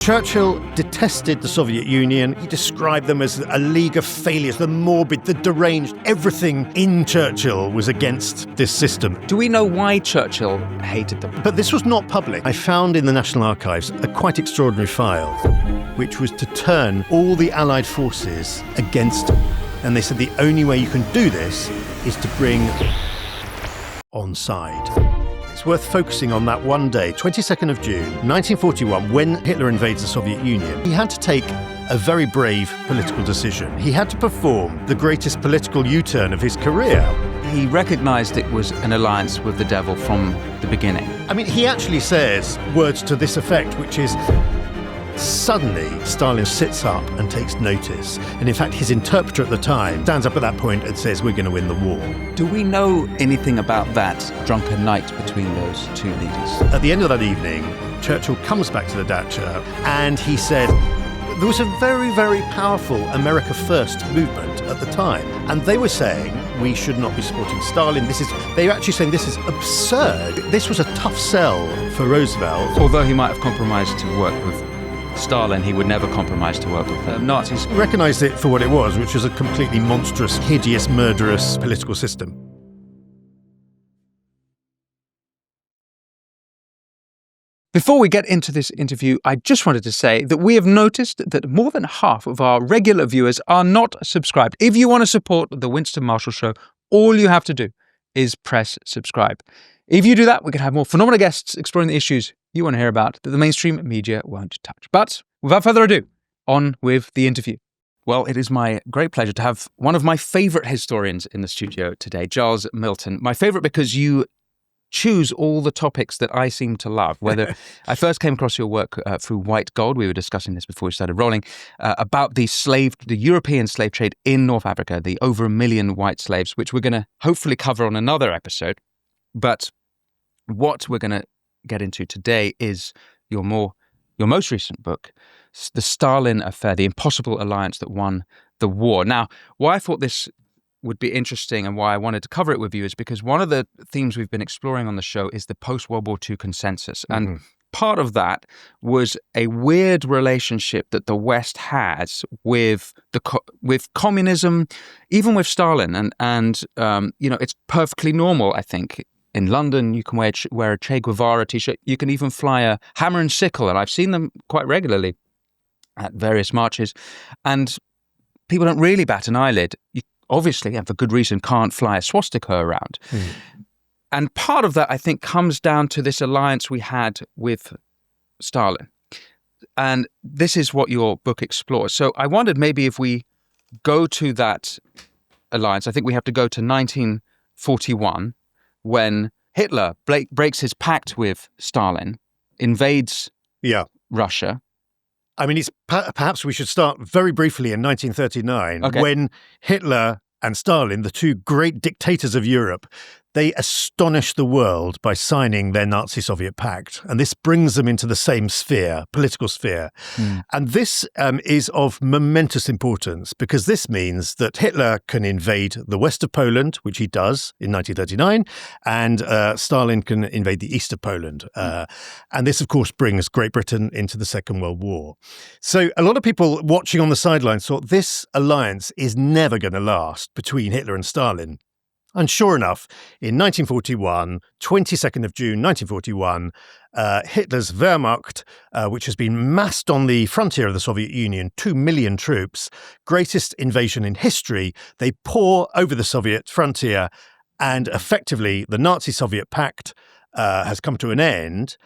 Churchill detested the Soviet Union. He described them as a league of failures, the morbid, the deranged. Everything in Churchill was against this system. Do we know why Churchill hated them? But this was not public. I found in the National Archives a quite extraordinary file, which was to turn all the Allied forces against him. And they said the only way you can do this is to bring on side. It's worth focusing on that one day, 22nd of June, 1941, when Hitler invades the Soviet Union. He had to take a very brave political decision. He had to perform the greatest political U-turn of his career. He recognized it was an alliance with the devil from the beginning. I mean, he actually says words to this effect, which is, suddenly Stalin sits up and takes notice. And in fact, his interpreter at the time stands up at that point and says, we're going to win the war. Do we know anything about that drunken night between those two leaders? At the end of that evening, Churchill comes back to the dacha and he said, there was a very, very powerful America First movement at the time. And they were saying, we should not be supporting Stalin. They were actually saying this is absurd. This was a tough sell for Roosevelt. Although he might have compromised to work with Stalin, he would never compromise to work with the Nazis. He recognised it for what it was, which was a completely monstrous, hideous, murderous political system. Before we get into this interview, I just wanted to say that we have noticed that more than half of our regular viewers are not subscribed. If you want to support the Winston Marshall Show, all you have to do is press subscribe. If you do that, we can have more phenomenal guests exploring the issues you want to hear about that the mainstream media won't touch. But without further ado, on with the interview. Well, it is my great pleasure to have one of my favourite historians in the studio today, Giles Milton. My favourite because you choose all the topics that I seem to love. Whether I first came across your work through White Gold, we were discussing this before we started rolling, about the European slave trade in North Africa, the over 1 million white slaves, which we're going to hopefully cover on another episode. But what we're going to get into today is your most recent book, The Stalin Affair, the impossible alliance that won the war. Now, why I thought this would be interesting and why I wanted to cover it with you is because one of the themes we've been exploring on the show is the post-World War II consensus. And part of that was a weird relationship that the West has with communism, even with Stalin. And it's perfectly normal, I think. In London, you can wear a Che Guevara T-shirt. You can even fly a hammer and sickle, and I've seen them quite regularly at various marches. And people don't really bat an eyelid. You obviously, and for good reason, can't fly a swastika around. And part of that, I think, comes down to this alliance we had with Stalin. And this is what your book explores. So I wondered maybe if we go to that alliance, I think we have to go to 1941, when Hitler breaks his pact with Stalin, invades Russia. I mean, perhaps we should start very briefly in 1939, when Hitler and Stalin, the two great dictators of Europe, they astonish the world by signing their Nazi-Soviet Pact. And this brings them into the same sphere, political sphere. And this is of momentous importance because this means that Hitler can invade the west of Poland, which he does in 1939, and Stalin can invade the east of Poland. And this, of course, brings Great Britain into the Second World War. So a lot of people watching on the sidelines thought this alliance is never going to last between Hitler and Stalin. And sure enough, in 1941, 22nd of June 1941, Hitler's Wehrmacht, which has been massed on the frontier of the Soviet Union, 2 million troops, greatest invasion in history, they pour over the Soviet frontier and effectively the Nazi-Soviet Pact has come to an end.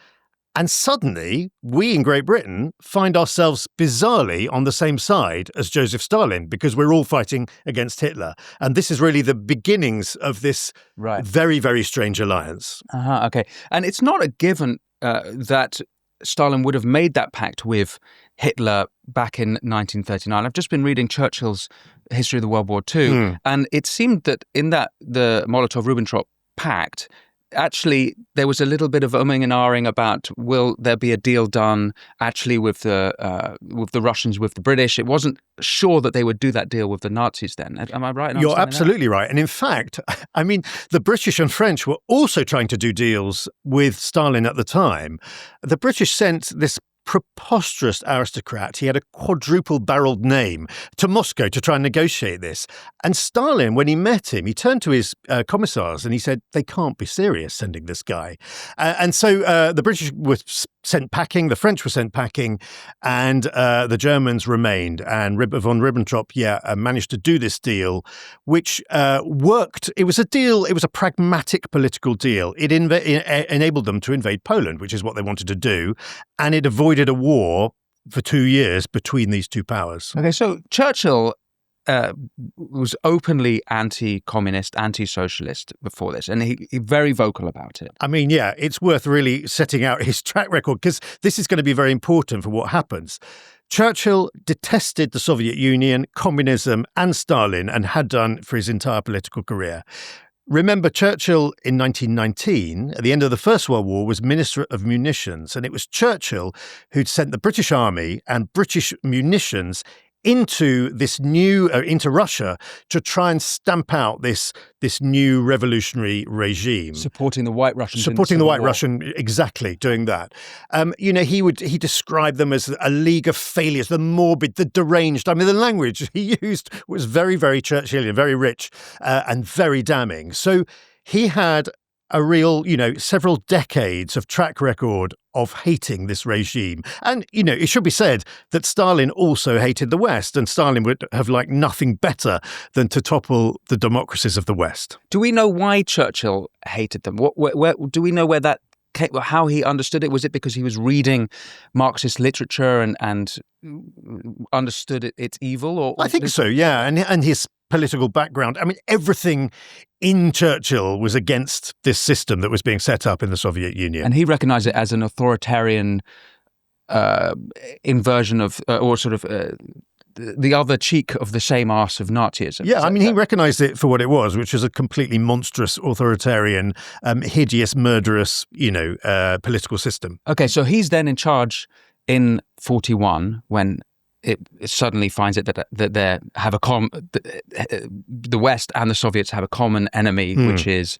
And suddenly, we in Great Britain find ourselves bizarrely on the same side as Joseph Stalin because we're all fighting against Hitler. And this is really the beginnings of this very, very strange alliance. Okay. And it's not a given that Stalin would have made that pact with Hitler back in 1939. I've just been reading Churchill's History of the World War II, and it seemed that in that the Molotov-Ribbentrop Pact, actually, there was a little bit of umming and ahhing about will there be a deal done actually with the Russians, with the British. It wasn't sure that they would do that deal with the Nazis then. Am I right? You're absolutely right. And in fact, I mean, the British and French were also trying to do deals with Stalin at the time. The British sent this preposterous aristocrat. He had a quadruple-barreled name to Moscow to try and negotiate this. And Stalin, when he met him, he turned to his commissars and he said, they can't be serious sending this guy. And so the British were sent packing, the French were sent packing, and the Germans remained. And von Ribbentrop, managed to do this deal, which worked. It was a deal. It was a pragmatic political deal. It enabled them to invade Poland, which is what they wanted to do, and it avoided a war for 2 years between these two powers. Okay, so Churchill was openly anti-communist, anti-socialist before this, and he very vocal about it. I mean, yeah, it's worth really setting out his track record, because this is going to be very important for what happens. Churchill detested the Soviet Union, communism, and Stalin, and had done for his entire political career. Remember, Churchill in 1919, at the end of the First World War, was Minister of Munitions, and it was Churchill who'd sent the British Army and British munitions into Russia to try and stamp out this new revolutionary regime. Supporting the White Russians. Supporting the White Russian, exactly, doing that. He described them as a league of failures, the morbid, the deranged. I mean, the language he used was very, very Churchillian, very rich and very damning. So he had a real, several decades of track record of hating this regime. And, it should be said that Stalin also hated the West, and Stalin would have liked nothing better than to topple the democracies of the West. Do we know why Churchill hated them? Where do we know where that came, how he understood it? Was it because he was reading Marxist literature and understood it's evil? Or I think so, yeah. And his political background. I mean, everything in Churchill was against this system that was being set up in the Soviet Union. And he recognized it as an authoritarian inversion of, the other cheek of the same arse of Nazism. Yeah, I mean, he recognized it for what it was, which was a completely monstrous, authoritarian, hideous, murderous, political system. Okay, so he's then in charge in 1941 when it suddenly finds it that they have the West and the Soviets have a common enemy, which is,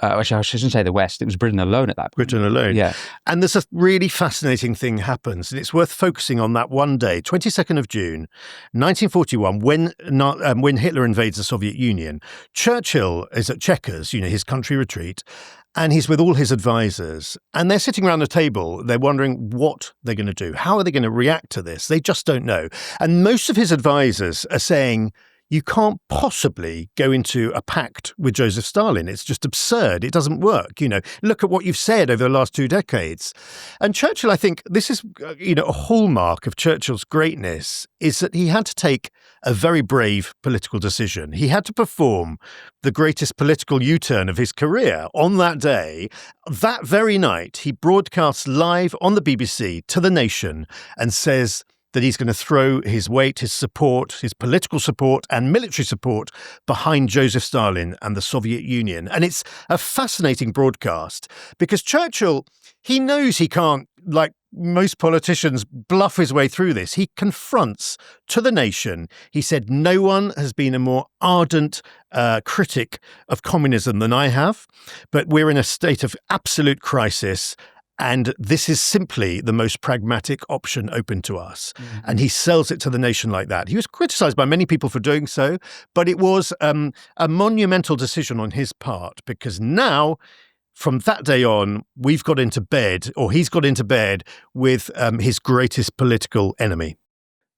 I shouldn't say the West, it was Britain alone at that point. Britain alone. Yeah. And there's a really fascinating thing happens, and it's worth focusing on that one day, 22nd of June, 1941, when Hitler invades the Soviet Union. Churchill is at Chequers, his country retreat, and he's with all his advisors, and they're sitting around the table. They're wondering what they're going to do. How are they going to react to this? They just don't know. And most of his advisors are saying, you can't possibly go into a pact with Joseph Stalin. It's just absurd. It doesn't work. Look at what you've said over the last 2 decades. And Churchill, I think this is, a hallmark of Churchill's greatness is that he had to take a very brave political decision. He had to perform the greatest political U-turn of his career on that day. That very night, he broadcasts live on the BBC to the nation and says that he's going to throw his weight, his support, his political support and military support behind Joseph Stalin and the Soviet Union. And it's a fascinating broadcast because Churchill, he knows he can't, like most politicians, bluff his way through this. He confronts to the nation. He said, no one has been a more ardent critic of communism than I have, but we're in a state of absolute crisis. And this is simply the most pragmatic option open to us. Mm-hmm. And he sells it to the nation like that. He was criticized by many people for doing so, but it was a monumental decision on his part, because now, from that day on, he's got into bed with his greatest political enemy.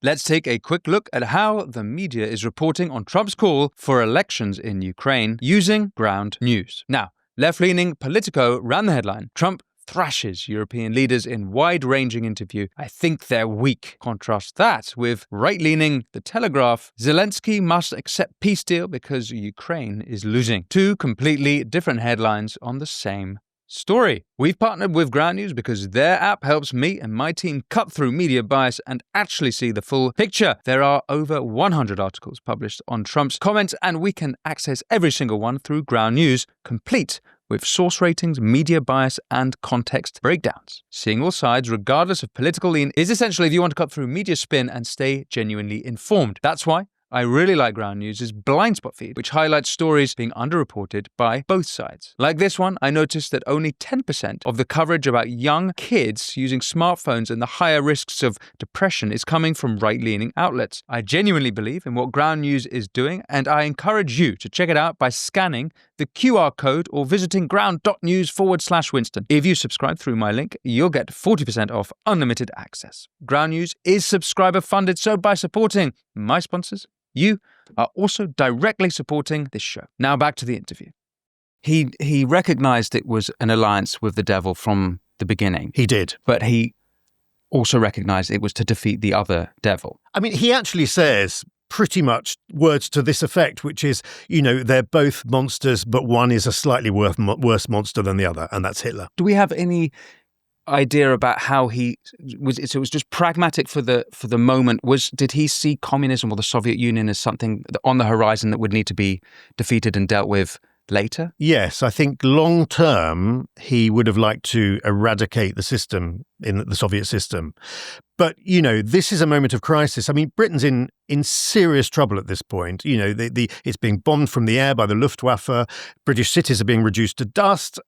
Let's take a quick look at how the media is reporting on Trump's call for elections in Ukraine using ground news. Now, left-leaning Politico ran the headline, Trump thrashes European leaders in wide-ranging interview. I think they're weak. Contrast that with right-leaning The Telegraph. Zelensky must accept peace deal because Ukraine is losing. 2 completely different headlines on the same story. We've partnered with Ground News because their app helps me and my team cut through media bias and actually see the full picture. There are over 100 articles published on Trump's comments, and we can access every single one through Ground News, complete with source ratings, media bias, and context breakdowns. Seeing all sides, regardless of political lean, is essential if you want to cut through media spin and stay genuinely informed. That's why I really like Ground News' blind spot feed, which highlights stories being underreported by both sides. Like this one, I noticed that only 10% of the coverage about young kids using smartphones and the higher risks of depression is coming from right-leaning outlets. I genuinely believe in what Ground News is doing, and I encourage you to check it out by scanning the QR code or visiting ground.news/Winston. If you subscribe through my link, you'll get 40% off unlimited access. Ground News is subscriber funded, so by supporting my sponsors, you are also directly supporting this show. Now back to the interview. He recognized it was an alliance with the devil from the beginning. He did. But he also recognized it was to defeat the other devil. I mean, he actually says pretty much words to this effect, which is, they're both monsters, but one is a slightly worse monster than the other, and that's Hitler. Do we have any idea about how he was? So it was just pragmatic for the moment. Did he see communism or the Soviet Union as something on the horizon that would need to be defeated and dealt with later? Yes, I think long term he would have liked to eradicate the system, in the Soviet system. But, this is a moment of crisis. I mean, Britain's in serious trouble at this point. It's being bombed from the air by the Luftwaffe. British cities are being reduced to dust.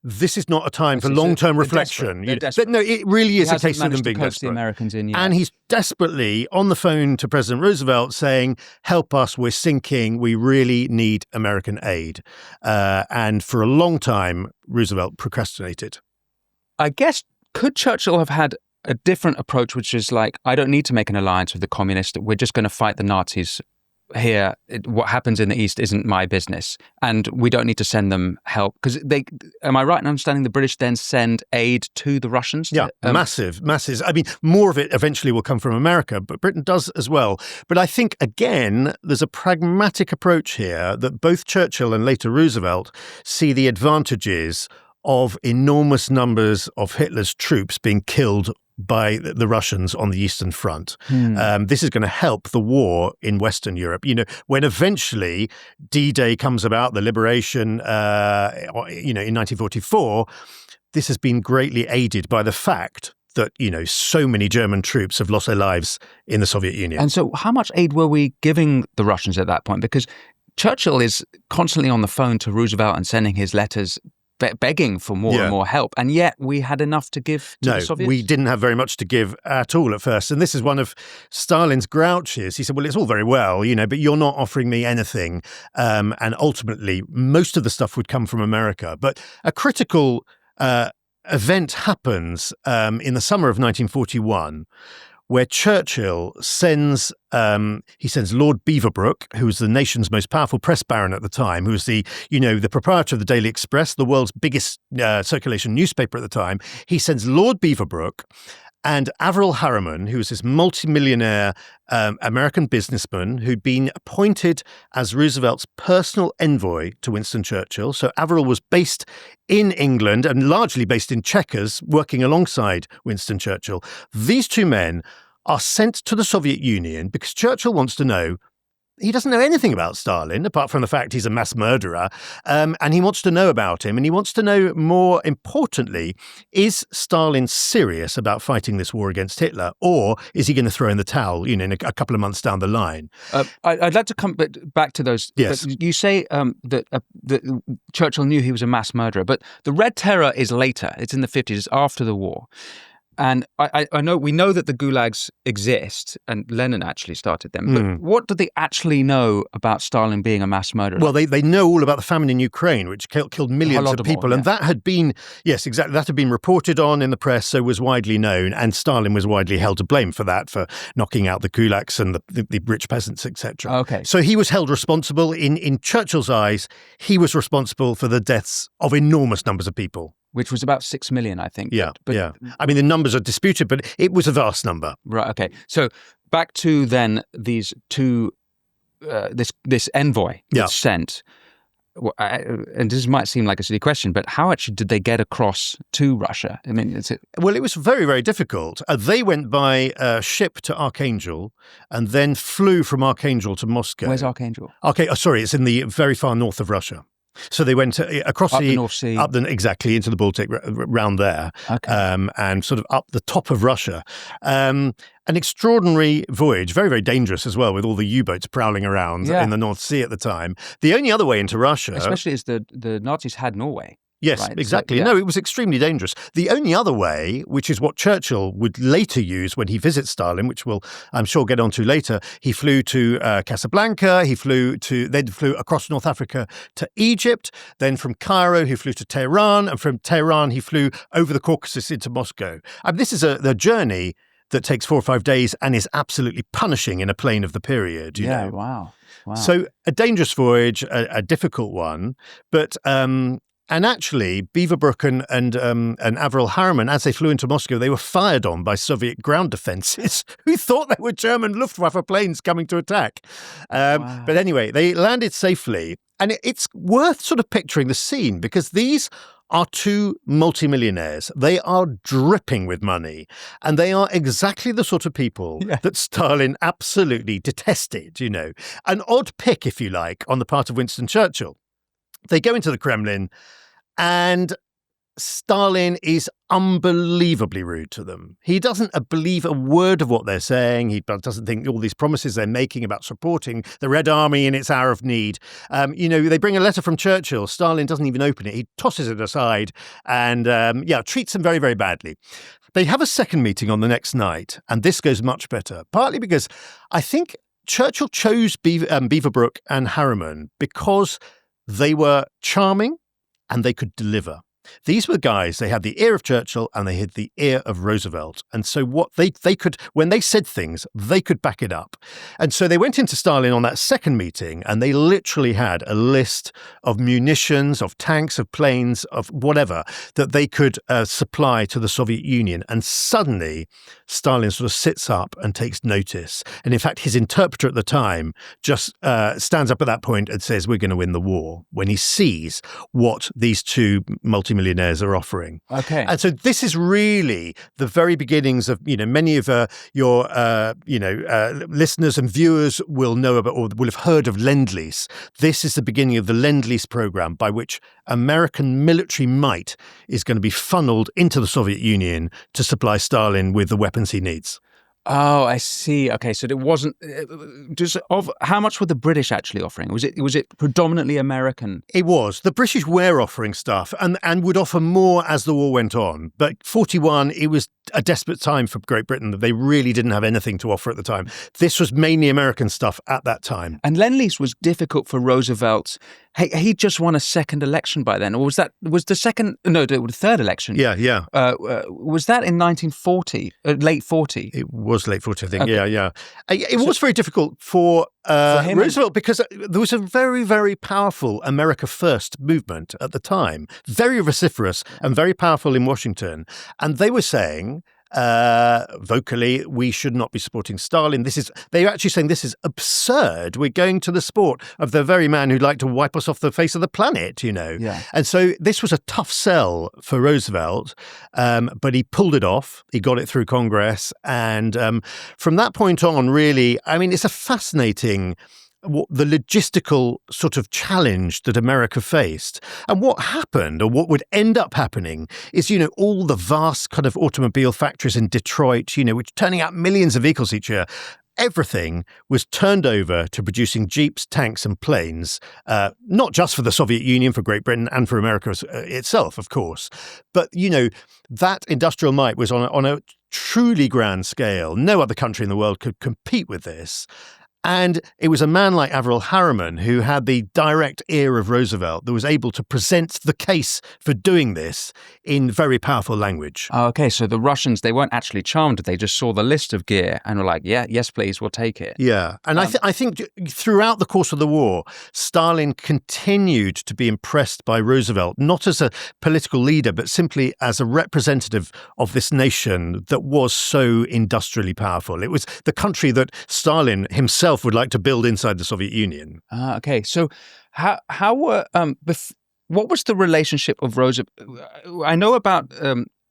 This is not a time for long-term reflection. They're desperate. No, it really is a case of them being desperate. The Americans in yet. And he's desperately on the phone to President Roosevelt saying, help us, we're sinking, we really need American aid. And for a long time, Roosevelt procrastinated. I guess, could Churchill have had a different approach, which is like, I don't need to make an alliance with the communists. We're just going to fight the Nazis here. What happens in the East isn't my business. And we don't need to send them help. Because am I right in understanding the British then send aid to the Russians? Yeah, massive. I mean, more of it eventually will come from America, but Britain does as well. But I think, again, there's a pragmatic approach here that both Churchill and later Roosevelt see the advantages of enormous numbers of Hitler's troops being killed by the Russians on the Eastern Front. This is going to help the war in Western Europe. When eventually D-Day comes about, the liberation, in 1944, this has been greatly aided by the fact that, so many German troops have lost their lives in the Soviet Union. And so how much aid were we giving the Russians at that point? Because Churchill is constantly on the phone to Roosevelt and sending his letters begging for more and more help. And yet we had enough to give to the Soviets? We didn't have very much to give at all at first. And this is one of Stalin's grouches. He said, well, it's all very well, but you're not offering me anything. And ultimately, most of the stuff would come from America. But a critical event happens in the summer of 1941, where Churchill sends Lord Beaverbrook, who was the nation's most powerful press baron at the time, who was the proprietor of the Daily Express, the world's biggest circulation newspaper at the time. He sends Lord Beaverbrook and Averell Harriman, who was this multimillionaire American businessman who'd been appointed as Roosevelt's personal envoy to Winston Churchill. So Averell was based in England and largely based in Chequers, working alongside Winston Churchill. These two men are sent to the Soviet Union because Churchill wants to know. He doesn't know anything about Stalin, apart from the fact he's a mass murderer, and he wants to know about him, and he wants to know, more importantly, is Stalin serious about fighting this war against Hitler, or is he going to throw in the towel, in a couple of months down the line? I'd like to come back to those. Yes. But you say that Churchill knew he was a mass murderer, but the Red Terror is later. It's in the 50s, it's after the war. And we know that the gulags exist, and Lenin actually started them. But what do they actually know about Stalin being a mass murderer? Well, they know all about the famine in Ukraine, which killed millions of people. And that had been, yes, exactly, that had been reported on in the press, so was widely known. And Stalin was widely held to blame for that, for knocking out the kulaks and the rich peasants, etc. Okay. So he was held responsible. In Churchill's eyes, he was responsible for the deaths of enormous numbers of people. Which was about 6 million, I think. Yeah. I mean, the numbers are disputed, but it was a vast number. Right. Okay. So back to then these two, this envoy that's sent. And this might seem like a silly question, but how actually did they get across to Russia? I mean, well, it was very, very difficult. They went by ship to Archangel and then flew from Archangel to Moscow. Where's Archangel? It's in the very far north of Russia. So they went across the North Sea, exactly into the Baltic, round there, and sort of up the top of Russia. An extraordinary voyage, very, very dangerous as well, with all the U-boats prowling around in the North Sea at the time. The only other way into Russia, especially as the Nazis had Norway. Yes, right? exactly. So, No, it was extremely dangerous. The only other way, which is what Churchill would later use when he visits Stalin, which we'll, I'm sure, get onto later, he flew to Casablanca, he flew across North Africa to Egypt, then from Cairo he flew to Tehran, and from Tehran he flew over the Caucasus into Moscow. This is the journey that takes 4 or 5 days and is absolutely punishing in a plane of the period. You know? Wow. So a dangerous voyage, a difficult one, but... And actually, Beaverbrook and Averell Harriman, as they flew into Moscow, they were fired on by Soviet ground defenses who thought they were German Luftwaffe planes coming to attack. But anyway, they landed safely. And it's worth sort of picturing the scene because these are two multimillionaires. They are dripping with money. And they are exactly the sort of people that Stalin absolutely detested, you know. An odd pick, if you like, on the part of Winston Churchill. They go into the Kremlin and Stalin is unbelievably rude to them. He doesn't believe a word of what they're saying. He doesn't think all these promises they're making about supporting the Red Army in its hour of need. They bring a letter from Churchill. Stalin doesn't even open it. He tosses it aside and, treats them very, very badly. They have a second meeting on the next night, and this goes much better, partly because I think Churchill chose Beaverbrook and Harriman because they were charming and they could deliver. These were the guys, they had the ear of Churchill and they had the ear of Roosevelt. And so what they could, when they said things, they could back it up. And so they went into Stalin on that second meeting and they literally had a list of munitions, of tanks, of planes, of whatever that they could supply to the Soviet Union. And suddenly Stalin sort of sits up and takes notice. And in fact, his interpreter at the time just stands up at that point and says, we're going to win the war, when he sees what these two multimillionaires are offering. Okay. And so this is really the very beginnings of, many of your listeners and viewers will know about or will have heard of Lend-Lease. This is the beginning of the Lend-Lease program by which American military might is going to be funneled into the Soviet Union to supply Stalin with the weapons he needs. Oh, I see. Okay, so it wasn't how much were the British actually offering? Was it predominantly American? It was. The British were offering stuff and would offer more as the war went on. But 41, it was a desperate time for Great Britain. They really didn't have anything to offer at the time. This was mainly American stuff at that time. And Lend-Lease was difficult for Roosevelt. He just won a second election by then, or was the third election? Yeah. Was that in 1940, late 40? It was late 40, I think. Okay. Yeah. It was very difficult for Roosevelt because there was a very, very powerful America First movement at the time, very vociferous and very powerful in Washington. And they were saying, vocally, we should not be supporting Stalin. They were actually saying this is absurd. We're going to the support of the very man who'd like to wipe us off the face of the planet, Yeah. And so this was a tough sell for Roosevelt, but he pulled it off. He got it through Congress. And from that point on, really, it's a fascinating the logistical sort of challenge that America faced. And what happened, or what would end up happening, is, all the vast kind of automobile factories in Detroit, which turning out millions of vehicles each year. Everything was turned over to producing jeeps, tanks and planes, not just for the Soviet Union, for Great Britain and for America itself, of course. But, that industrial might was on a truly grand scale. No other country in the world could compete with this. And it was a man like Averell Harriman who had the direct ear of Roosevelt that was able to present the case for doing this in very powerful language. Oh, okay, so the Russians, they weren't actually charmed. They just saw the list of gear and were like, yeah, yes, please, we'll take it. Yeah, and I think throughout the course of the war, Stalin continued to be impressed by Roosevelt, not as a political leader, but simply as a representative of this nation that was so industrially powerful. It was the country that Stalin himself would like to build inside the Soviet Union. Okay, so how were what was the relationship of Roosevelt? I know about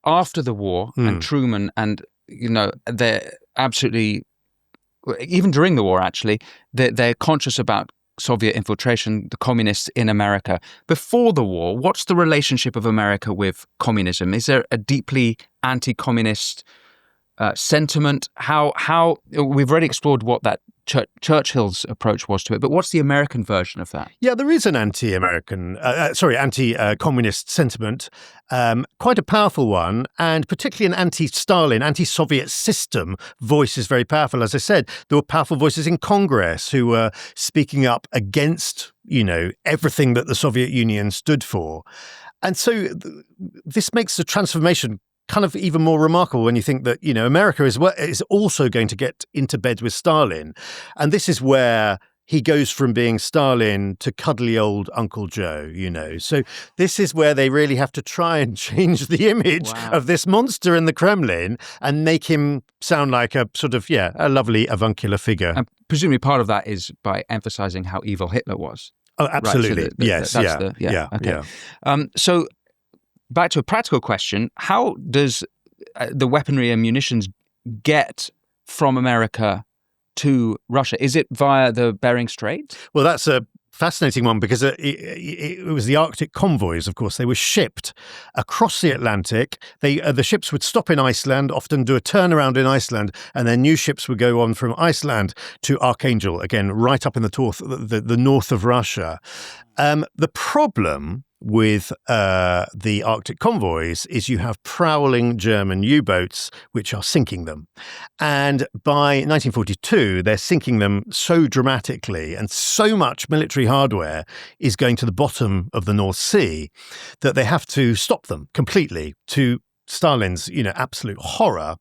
after the war and Truman, and they're absolutely, even during the war actually, they're conscious about Soviet infiltration, the communists in America. Before the war, what's the relationship of America with communism? Is there a deeply anti-communist sentiment? How we've already explored what that Churchill's approach was to it, but what's the American version of that? Yeah, there is an anti-communist sentiment, quite a powerful one, and particularly an anti-Stalin, anti-Soviet system voice is very powerful. As I said, there were powerful voices in Congress who were speaking up against, everything that the Soviet Union stood for. And so this makes the transformation kind of even more remarkable when you think that, America is also going to get into bed with Stalin. And this is where he goes from being Stalin to cuddly old Uncle Joe, So this is where they really have to try and change the image of this monster in the Kremlin and make him sound like a sort of, a lovely avuncular figure. And presumably part of that is by emphasizing how evil Hitler was. Oh, absolutely. Right? So yes. So back to a practical question, how does the weaponry and munitions get from America to Russia? Is it via the Bering Strait? Well, that's a fascinating one because it was the Arctic convoys, of course. They were shipped across the Atlantic. The ships would stop in Iceland, often do a turnaround in Iceland, and then new ships would go on from Iceland to Archangel, again, right up in the north of Russia. The problem with the Arctic convoys is you have prowling German U-boats which are sinking them. And by 1942, they're sinking them so dramatically, and so much military hardware is going to the bottom of the North Sea that they have to stop them completely, to Stalin's, absolute horror.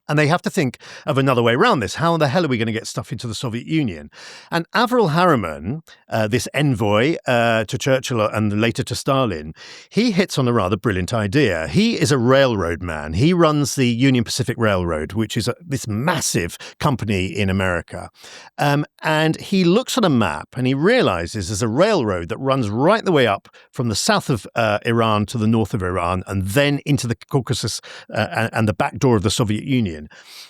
And they have to think of another way around this. How the hell are we going to get stuff into the Soviet Union? And Averell Harriman, this envoy to Churchill and later to Stalin, he hits on a rather brilliant idea. He is a railroad man. He runs the Union Pacific Railroad, which is this massive company in America. And he looks at a map and he realizes there's a railroad that runs right the way up from the south of Iran to the north of Iran and then into the Caucasus and the back door of the Soviet Union.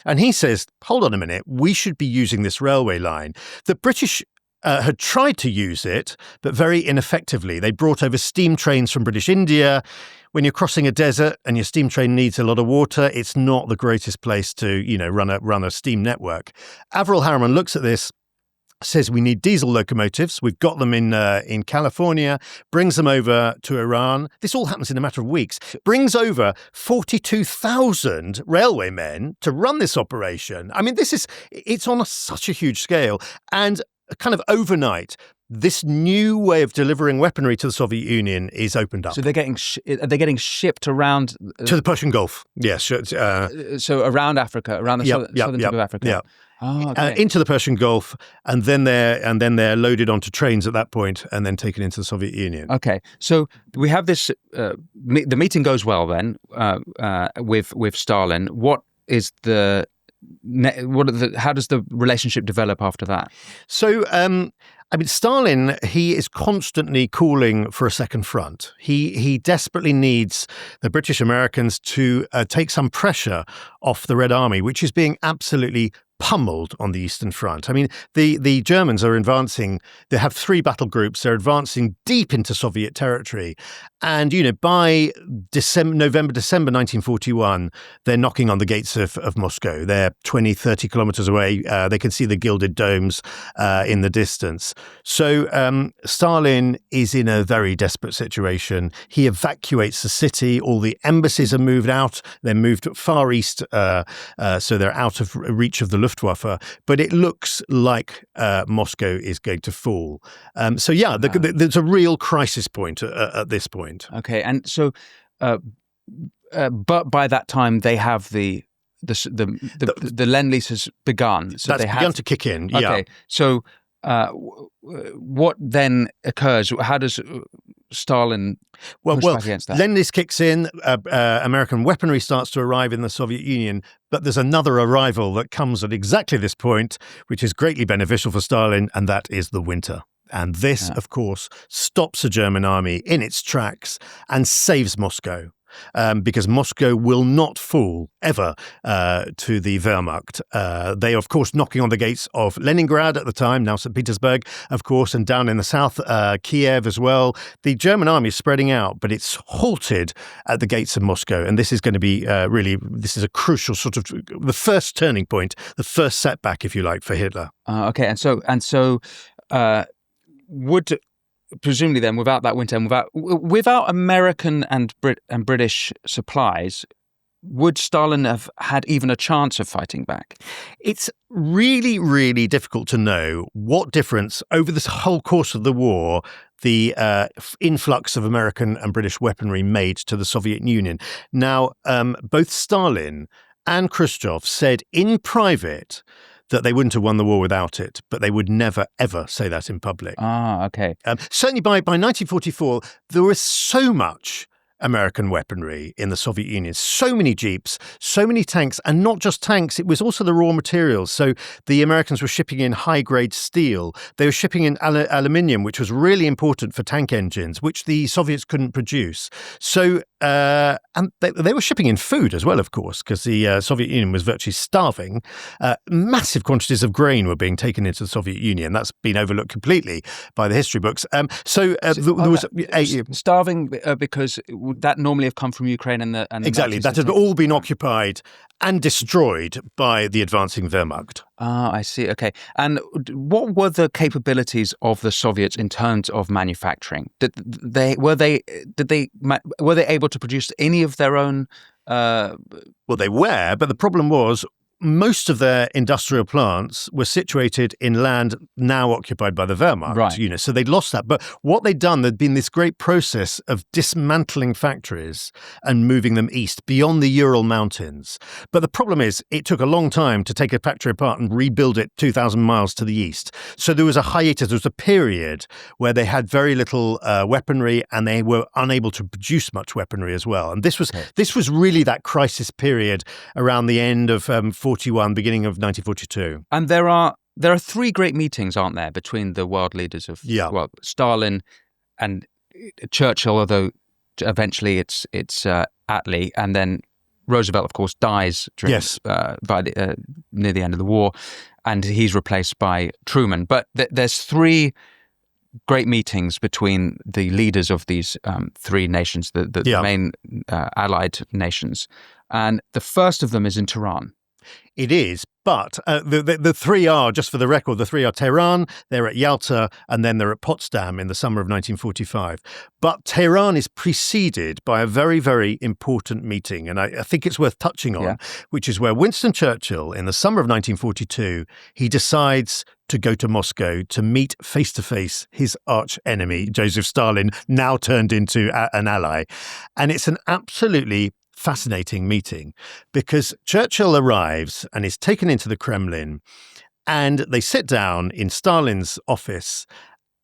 And he says, hold on a minute, we should be using this railway line. The British had tried to use it, but very ineffectively. They brought over steam trains from British India. When you're crossing a desert and your steam train needs a lot of water, it's not the greatest place to, run a steam network. Averell Harriman looks at this, says we need diesel locomotives. We've got them in California, brings them over to Iran. This all happens in a matter of weeks. Brings over 42,000 railway men to run this operation. I mean, it's on such a huge scale. And kind of overnight, this new way of delivering weaponry to the Soviet Union is opened up. So are they getting shipped around to the Persian Gulf? Yes. So around Africa, around the southern tip of Africa. Yeah. Oh, okay. Into the Persian Gulf, and then they're loaded onto trains at that point, and then taken into the Soviet Union. Okay, so we have this. The meeting goes well then with Stalin. What is the? How does the relationship develop after that? So, Stalin, he is constantly calling for a second front. He desperately needs the British Americans to take some pressure off the Red Army, which is being absolutely pummeled on the Eastern Front. I mean, the Germans are advancing. They have 3 battle groups. They're advancing deep into Soviet territory. And, by November, December 1941, they're knocking on the gates of Moscow. They're 20, 30 kilometers away. They can see the gilded domes in the distance. So Stalin is in a very desperate situation. He evacuates the city. All the embassies are moved out. They're moved far east, so they're out of reach of the Luftwaffe. But it looks like Moscow is going to fall. There's a real crisis point at this point. Okay, and so, but by that time they have the Lend-Lease has begun. So that's begun to kick in. Yeah. Okay, so what then occurs? How does Stalin push back against that? Lend-Lease kicks in. American weaponry starts to arrive in the Soviet Union, but there's another arrival that comes at exactly this point, which is greatly beneficial for Stalin, and that is the winter. And this, of course, stops the German army in its tracks and saves Moscow. because Moscow will not fall ever to the Wehrmacht. They are, of course, knocking on the gates of Leningrad at the time, now St. Petersburg, of course, and down in the south, Kiev as well. The German army is spreading out, but it's halted at the gates of Moscow. And this is going to be this is a crucial sort of the first turning point, the first setback, if you like, for Hitler. Okay, and so would presumably then, without that winter, and without American and British supplies, would Stalin have had even a chance of fighting back? It's really, really difficult to know what difference over this whole course of the war the influx of American and British weaponry made to the Soviet Union. Now, both Stalin and Khrushchev said in private that they wouldn't have won the war without it, but they would never, ever say that in public. Okay. Certainly by 1944, there was so much American weaponry in the Soviet Union. So many jeeps, so many tanks, and not just tanks, it was also the raw materials. So the Americans were shipping in high-grade steel. They were shipping in aluminium, which was really important for tank engines, which the Soviets couldn't produce. So, and they were shipping in food as well, of course, because the Soviet Union was virtually starving. Massive quantities of grain were being taken into the Soviet Union. That's been overlooked completely by the history books. There was starving because that normally have come from Ukraine and the exactly Nazis. That had all been occupied and destroyed by the advancing Wehrmacht. I see. Okay, and what were the capabilities of the Soviets in terms of manufacturing? Were they able to produce any of their own? Well, they were, but the problem was, most of their industrial plants were situated in land now occupied by the Wehrmacht. Right. So they'd lost that. But what they'd done, there'd been this great process of dismantling factories and moving them east beyond the Ural Mountains. But the problem is, it took a long time to take a factory apart and rebuild it 2,000 miles to the east. So there was a hiatus. There was a period where they had very little weaponry, and they were unable to produce much weaponry as well. And this was really that crisis period around the end of 41, beginning of 1942. And there are three great meetings, aren't there, between the world leaders of Stalin and Churchill, although eventually it's Attlee, and then Roosevelt, of course, dies near the end of the war, and he's replaced by Truman. But there's three great meetings between the leaders of these three nations, the main allied nations, and the first of them is in Tehran. It is, but the three are, just for the record, the three are Tehran, they're at Yalta, and then they're at Potsdam in the summer of 1945. But Tehran is preceded by a very, very important meeting, and I think it's worth touching on, which is where Winston Churchill, in the summer of 1942, he decides to go to Moscow to meet face-to-face his arch-enemy, Joseph Stalin, now turned into an ally. And it's an absolutely fascinating meeting, because Churchill arrives and is taken into the Kremlin, and they sit down in Stalin's office,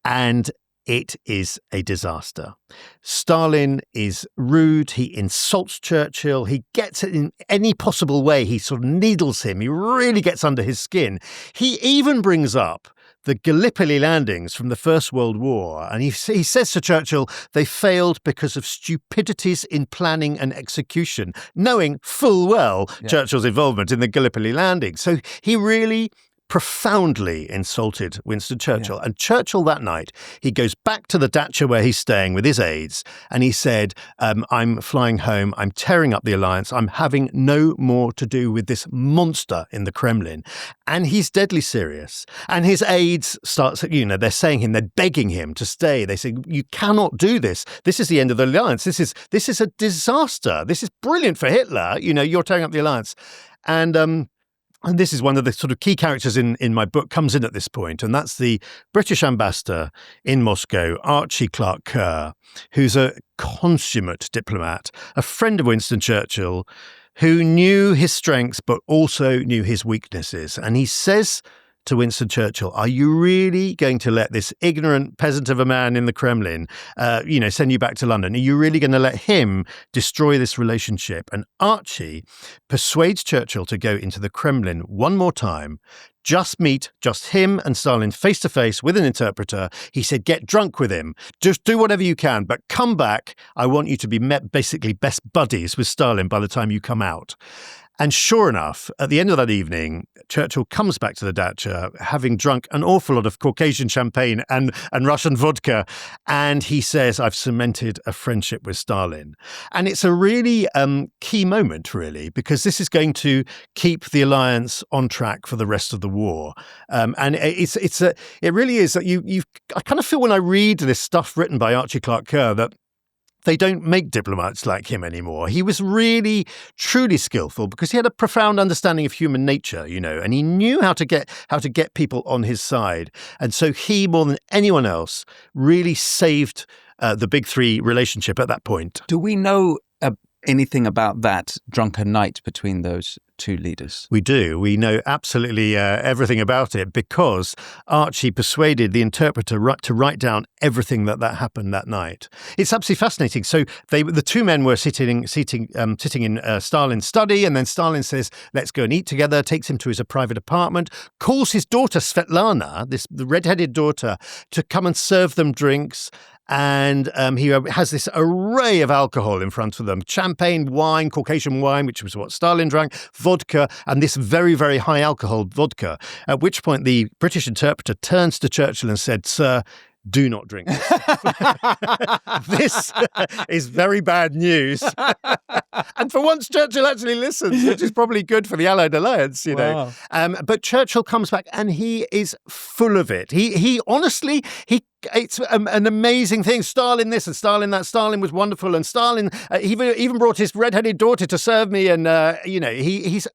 and it is a disaster. Stalin is rude. He insults Churchill. He gets it in any possible way. He sort of needles him. He really gets under his skin. He even brings up the Gallipoli landings from the First World War. And he says to Churchill, they failed because of stupidities in planning and execution, knowing full well Churchill's involvement in the Gallipoli landings. So he really profoundly insulted Winston Churchill. And Churchill that night, he goes back to the dacha where he's staying with his aides, and he said, I'm flying home, I'm tearing up the alliance, I'm having no more to do with this monster in the Kremlin. And he's deadly serious. And his aides start, they're saying him, they're begging him to stay. They say, you cannot do this. This is the end of the alliance. This is a disaster. This is brilliant for Hitler. You're tearing up the alliance. And this is one of the sort of key characters in my book comes in at this point, and that's the British ambassador in Moscow, Archie Clark Kerr, who's a consummate diplomat, a friend of Winston Churchill, who knew his strengths but also knew his weaknesses. And he says to Winston Churchill, are you really going to let this ignorant peasant of a man in the Kremlin, send you back to London? Are you really going to let him destroy this relationship? And Archie persuades Churchill to go into the Kremlin one more time, just him and Stalin face to face with an interpreter. He said, get drunk with him. Just do whatever you can, but come back. I want you to be basically best buddies with Stalin by the time you come out. And sure enough, at the end of that evening, Churchill comes back to the dacha, having drunk an awful lot of Caucasian champagne and Russian vodka. And he says, I've cemented a friendship with Stalin. And it's a really key moment, really, because this is going to keep the alliance on track for the rest of the war. And it really is that I kind of feel when I read this stuff written by Archie Clark Kerr that they don't make diplomats like him anymore. He was really, truly skillful because he had a profound understanding of human nature, and he knew how to get people on his side. And so he, more than anyone else, really saved the big three relationship at that point. Do we know anything about that drunken night between those two leaders? We do. We know absolutely everything about it because Archie persuaded the interpreter to write down everything that happened that night. It's absolutely fascinating. So the two men were sitting in Stalin's study, and then Stalin says, let's go and eat together, takes him to his private apartment, calls his daughter Svetlana, the red-headed daughter, to come and serve them drinks. And he has this array of alcohol in front of them: champagne, wine, Caucasian wine, which was what Stalin drank, vodka, and this very, very high alcohol vodka. At which point the British interpreter turns to Churchill and said, "Sir, do not drink this. This is very bad news." And for once, Churchill actually listens, which is probably good for the Allied alliance, Wow. But Churchill comes back and he is full of it. He honestly, it's an amazing thing. Stalin this and Stalin that. Stalin was wonderful, and Stalin even brought his red-headed daughter to serve me. And it's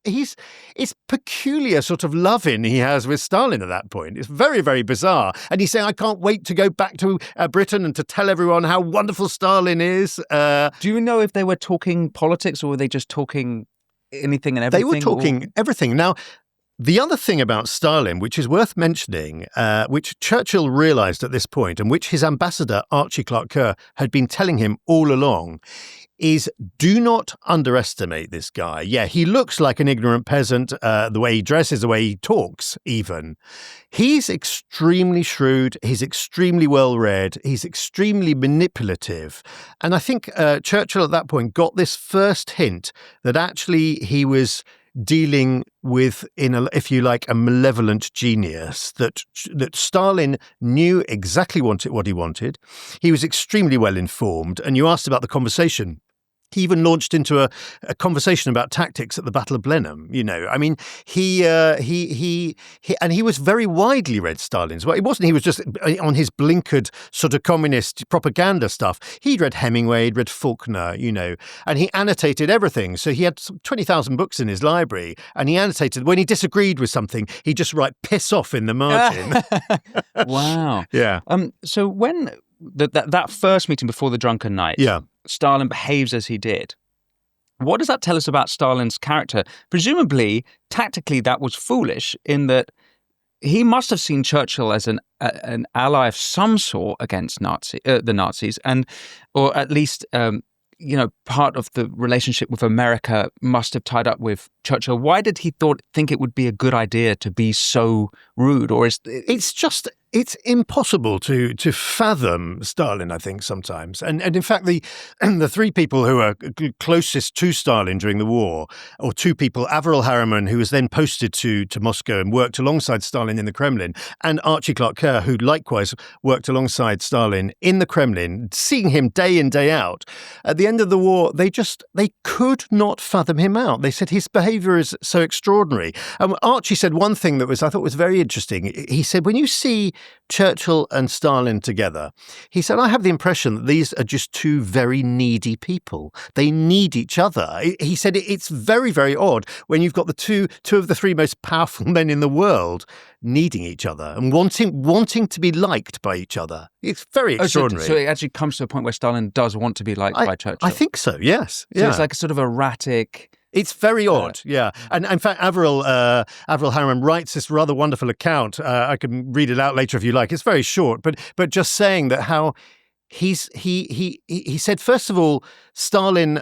peculiar sort of loving he has with Stalin at that point. It's very, very bizarre. And he's saying, "I can't wait to go back to Britain and to tell everyone how wonderful Stalin is." Do you know if they were talking politics or were they just talking anything and everything? They were talking everything. Now, the other thing about Stalin, which is worth mentioning, which Churchill realised at this point, and which his ambassador, Archie Clark Kerr, had been telling him all along, is do not underestimate this guy. Yeah, he looks like an ignorant peasant, the way he dresses, the way he talks even. He's extremely shrewd, he's extremely well-read, he's extremely manipulative. And I think Churchill at that point got this first hint that actually he was dealing with, if you like, a malevolent genius, that Stalin knew exactly what he wanted. He was extremely well informed. And you asked about the conversation. He even launched into a conversation about tactics at the Battle of Blenheim. I mean, he was very widely read, Stalin's. Well, it wasn't he was just on his blinkered sort of communist propaganda stuff. He'd read Hemingway, he'd read Faulkner, and he annotated everything. So he had 20,000 books in his library, and he annotated when he disagreed with something, he'd just write "piss off" in the margin. Wow. Yeah. So when that first meeting before the drunken night, yeah, Stalin behaves as he did. What does that tell us about Stalin's character? Presumably, tactically, that was foolish in that he must have seen Churchill as an ally of some sort against the Nazis, or at least part of the relationship with America must have tied up with Churchill. Why did he think it would be a good idea to be so rude? Or it's impossible to fathom Stalin, I think, sometimes. And in fact, the three people who are closest to Stalin during the war, or two people, Averell Harriman, who was then posted to Moscow and worked alongside Stalin in the Kremlin, and Archie Clark Kerr, who likewise worked alongside Stalin in the Kremlin, seeing him day in, day out. At the end of the war, they could not fathom him out. They said his behaviour is so extraordinary. Archie said one thing that I thought was very interesting. He said, when you see Churchill and Stalin together, he said, I have the impression that these are just two very needy people. They need each other. He said it's very, very odd when you've got the two of the three most powerful men in the world needing each other and wanting to be liked by each other. It's very extraordinary. So it actually comes to a point where Stalin does want to be liked by Churchill. I think so, yes. So it's like a sort of erratic, It's very odd, yeah. And in fact, Avril Harriman writes this rather wonderful account. I can read it out later if you like. It's very short, but just saying that how he said, first of all, Stalin,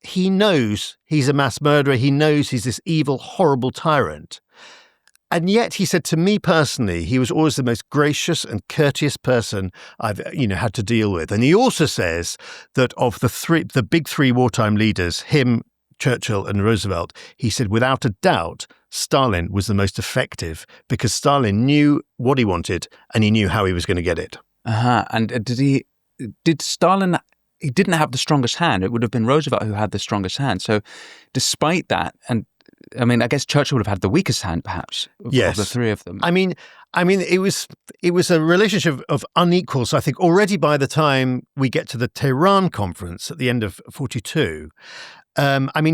he knows he's a mass murderer. He knows he's this evil, horrible tyrant. And yet, he said, to me personally, he was always the most gracious and courteous person I've, had to deal with. And he also says that of the big three wartime leaders, him, Churchill and Roosevelt, he said, without a doubt, Stalin was the most effective because Stalin knew what he wanted and he knew how he was going to get it. And did Stalin, he didn't have the strongest hand. It would have been Roosevelt who had the strongest hand. So despite that, and I mean, I guess Churchill would have had the weakest hand, perhaps, of the three of them. I mean, it was a relationship of unequals. I think already by the time we get to the Tehran conference at the end of 1942,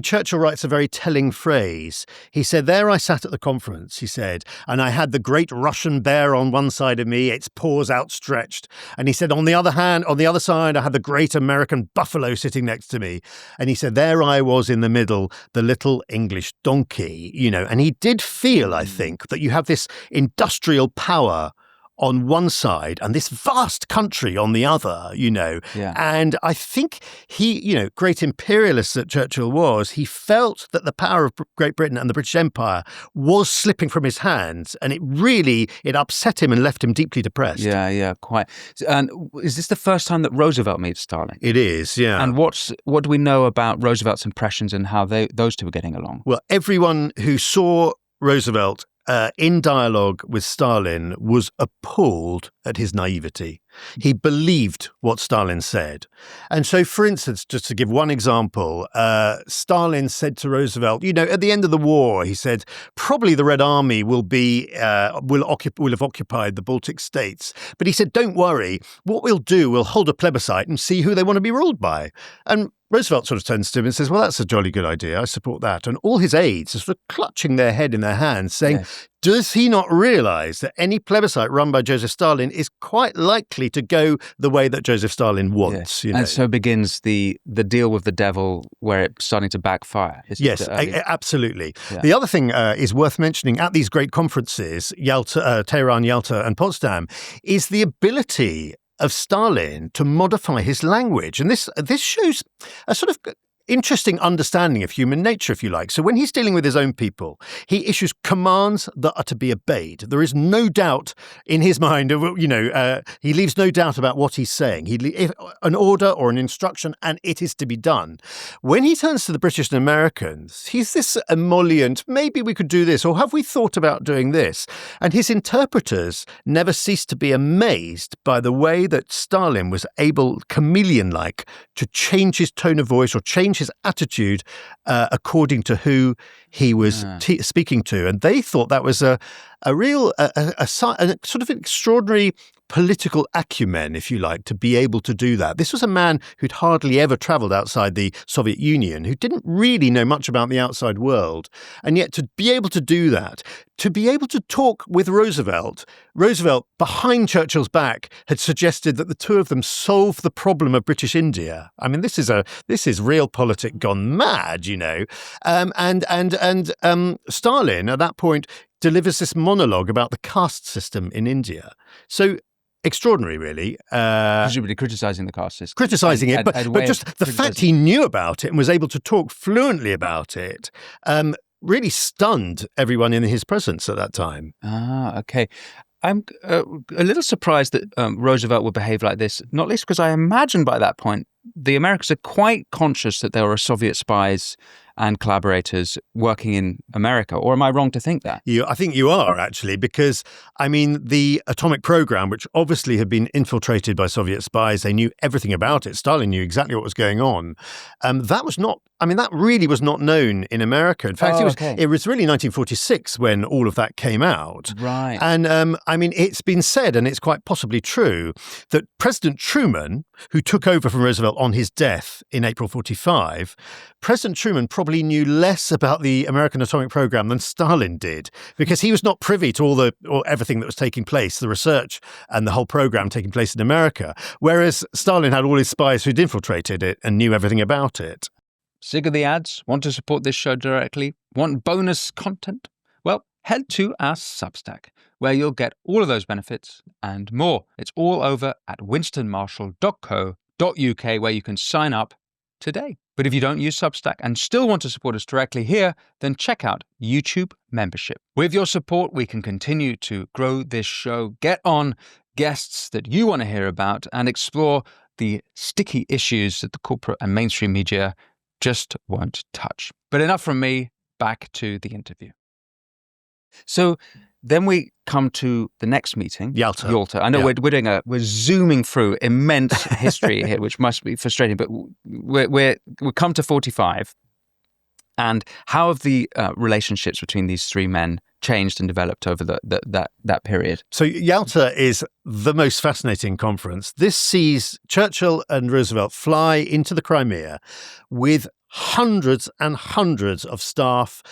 Churchill writes a very telling phrase. He said, there I sat at the conference, he said, and I had the great Russian bear on one side of me, its paws outstretched. And he said, on the other side, I had the great American buffalo sitting next to me. And he said, there I was in the middle, the little English donkey, And he did feel, I think, that you have this industrial power on one side and this vast country on the other, And I think he, great imperialist that Churchill was, he felt that the power of Great Britain and the British Empire was slipping from his hands, and it upset him and left him deeply depressed. Yeah, quite. And is this the first time that Roosevelt meets Stalin? It is, yeah. And what do we know about Roosevelt's impressions and how those two were getting along? Well, everyone who saw Roosevelt in dialogue with Stalin was appalled at his naivety. He believed what Stalin said. And so, for instance, just to give one example, Stalin said to Roosevelt, at the end of the war, he said, probably the Red Army will have occupied the Baltic states. But he said, don't worry, what we'll do, we'll hold a plebiscite and see who they want to be ruled by. And Roosevelt sort of turns to him and says, well, that's a jolly good idea. I support that. And all his aides are sort of clutching their head in their hands saying, does he not realize that any plebiscite run by Joseph Stalin is quite likely to go the way that Joseph Stalin wants? And so begins the deal with the devil where it's starting to backfire. Yes, absolutely. Yeah. The other thing is worth mentioning at these great conferences, Tehran, Yalta and Potsdam, is the ability of Stalin to modify his language. And this shows a sort of interesting understanding of human nature, if you like. So when he's dealing with his own people, he issues commands that are to be obeyed. There is no doubt in his mind, he leaves no doubt about what he's saying. An order or an instruction, and it is to be done. When he turns to the British and Americans, he's this emollient, maybe we could do this, or have we thought about doing this? And his interpreters never cease to be amazed by the way that Stalin was able, chameleon-like, to change his tone of voice or change his attitude according to who he was speaking to. And they thought that was a sort of extraordinary political acumen, if you like, to be able to do that. This was a man who'd hardly ever traveled outside the Soviet Union, who didn't really know much about the outside world. And yet to be able to do that, to be able to talk with Roosevelt, behind Churchill's back, had suggested that the two of them solve the problem of British India. I mean, this is realpolitik gone mad, And Stalin, at that point, delivers this monologue about the caste system in India. So extraordinary, really. Presumably criticising the caste system. Criticising it, but just the fact he knew about it and was able to talk fluently about it really stunned everyone in his presence at that time. Okay. I'm a little surprised that Roosevelt would behave like this, not least because I imagine by that point the Americans are quite conscious that there were Soviet spies and collaborators working in America. Or am I wrong to think that? I think you are, actually, because, the atomic program, which obviously had been infiltrated by Soviet spies, they knew everything about it. Stalin knew exactly what was going on. That really was not known in America. In fact, it was really 1946 when all of that came out. Right. And, it's been said, and it's quite possibly true, that President Truman, who took over from Roosevelt on his death in April 1945, President Truman probably knew less about the American atomic program than Stalin did, because he was not privy to everything that was taking place, the research and the whole program taking place in America, whereas Stalin had all his spies who'd infiltrated it and knew everything about it. Sick of the ads? Want to support this show directly? Want bonus content? Well, head to our Substack, where you'll get all of those benefits and more. It's all over at winstonmarshall.co.uk, where you can sign up today. But if you don't use Substack and still want to support us directly here, then check out YouTube membership. With your support, we can continue to grow this show, get on guests that you want to hear about, and explore the sticky issues that the corporate and mainstream media just won't touch. But enough from me, back to the interview. So then we come to the next meeting, Yalta. I know we're zooming through immense history here, which must be frustrating, but we come to 45. And how have the relationships between these three men changed and developed over that period? So Yalta is the most fascinating conference. This sees Churchill and Roosevelt fly into the Crimea with hundreds and hundreds of staff.